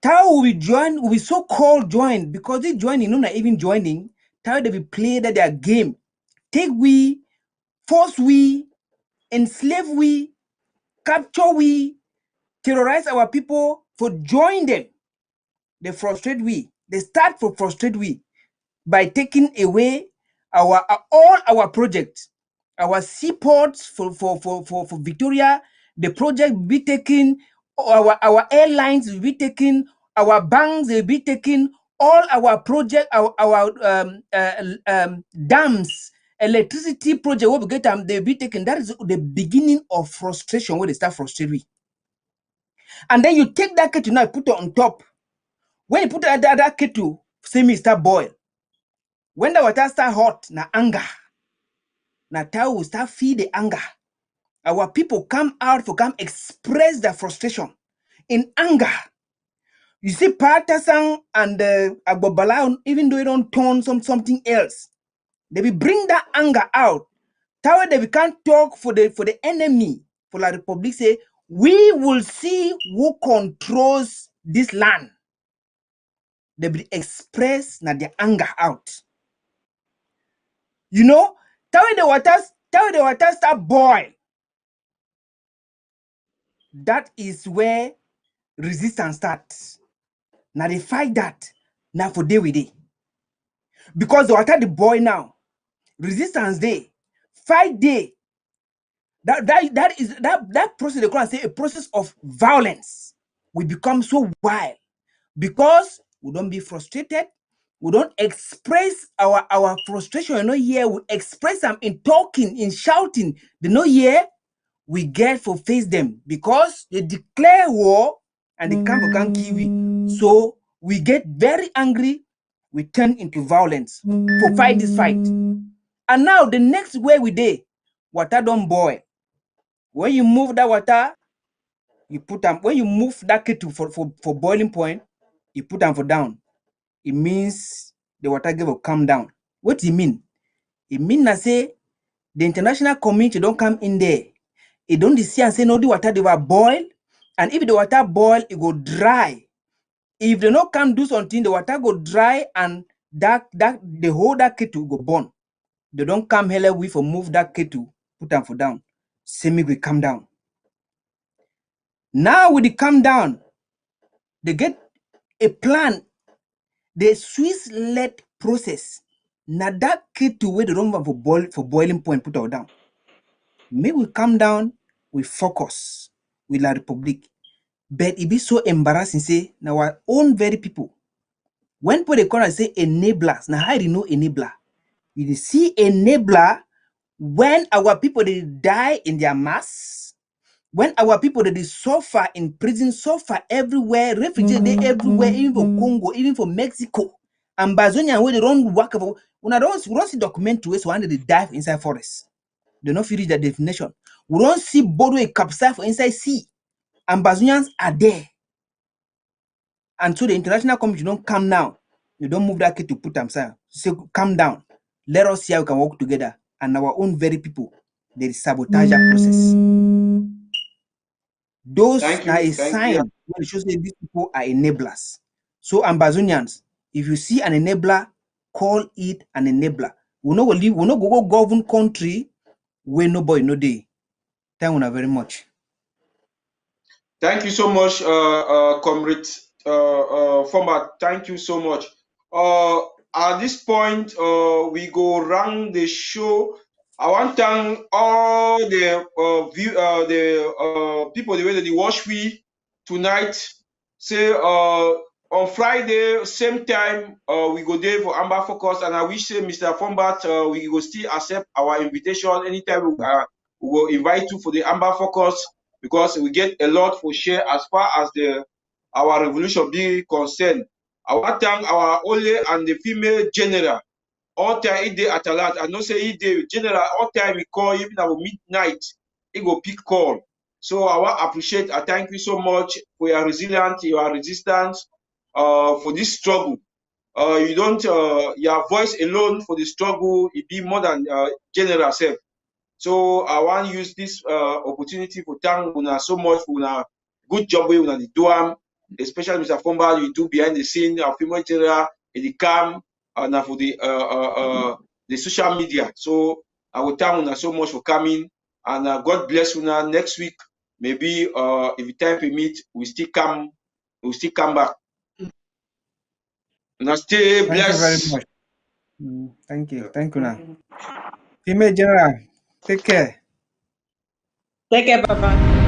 how we join, we so-called join because they join, you know, not even joining. How they will play that their game. Take we, force we, enslave we, capture we, terrorize our people for join them. They frustrate we. They start for frustrate we by taking away our all our projects, our seaports for Victoria. The project will be taken. Our airlines will be taken. Our banks will be taken. All our project, our dams, electricity project, what we get them, they'll be taken. That is the beginning of frustration when they start frustrating. And then you take that kettle now, put it on top. When you put that kettle, see me start boil. When the water start hot, na anger. Na time we start feel the anger. Our people come out for come express their frustration in anger. You see, partisan and Agbobala, even though they don't turn something else, they will bring that anger out. That way they can't talk for the enemy, for La Republic say, we will see who controls this land. They will express na their anger out. You know, that way the water start boil. That is where resistance starts. Now they fight that. Now for day with day. Because the water the boil now. Resistance day. Fight day. That process they call and say a process of violence. We become so wild because we don't be frustrated. We don't express our frustration. You know, here we express them in talking, in shouting. They know here we get for face them because they declare war and they come for can kill we. So we get very angry. We turn into violence for fight this fight. And now the next way we did, water don't boil. When you move that water, you put them. When you move that kettle for boiling point, you put them for down. It means the water will come down. What do you mean? It means that say the international community don't come in there. It don't see and say no, the water they will boil, and if the water boil, it go dry. If they not come do something, the water go dry and that the whole that kettle go burn. They don't come here we for move that kettle, put them for down. Semi will come down. Now with the come down, they get a plan. The Swiss-led process. Now that kettle where they don't want for boiling point, put it down. May we come down, we focus with La Republic. But it be so embarrassing, say, now our own very people. When people they call and say enablers, now how do you know enabler? You see enabler when our people they die in their mass, when our people they suffer in prison, suffer everywhere, refugees they everywhere, even for Congo, even for Mexico, Ambazonia where they don't work for. When I don't see document to us when they die inside forest. They don't feel the definition. We don't see Bodo a capsize for inside sea. Ambazonians are there. And so the international community don't come now. You don't move that kid to put them aside. Say, calm down. Let us see how we can work together. And our own very people, they sabotage that process. Those are a sign when it shows that these people are enablers. So Ambazonians, if you see an enabler, call it an enabler. We no go govern country where nobody no day. Thank you very much. Thank you so much, Comrade Format. Thank you so much. At this point, we go round the show. I want to thank all the people the way that they watch we tonight. Say on Friday, same time, we go there for Ambafocus, and I wish say Mr. Format, we will still accept our invitation anytime we will invite you for the Ambafocus, because we get a lot for share as far as the our revolution be concerned. I want to thank our only and the female general. All time he dey at alert. I know say he dey general all time we call even at midnight. He go pick call. So I want to appreciate. I thank you so much for your resilience, your resistance, for this struggle. You don't your voice alone for the struggle. It be more than general self. So I want to use this opportunity to thank una so much for una good job wey una dey do am, especially Mr. Fomba, you do behind the scene, our female general, the cam, and for the social media. So I will thank una so much for coming, and God bless una. Next week, maybe if time permit, we still come back. Now stay blessed. Thank you very much. Thank you now. Female General, take care. Take care, Papa.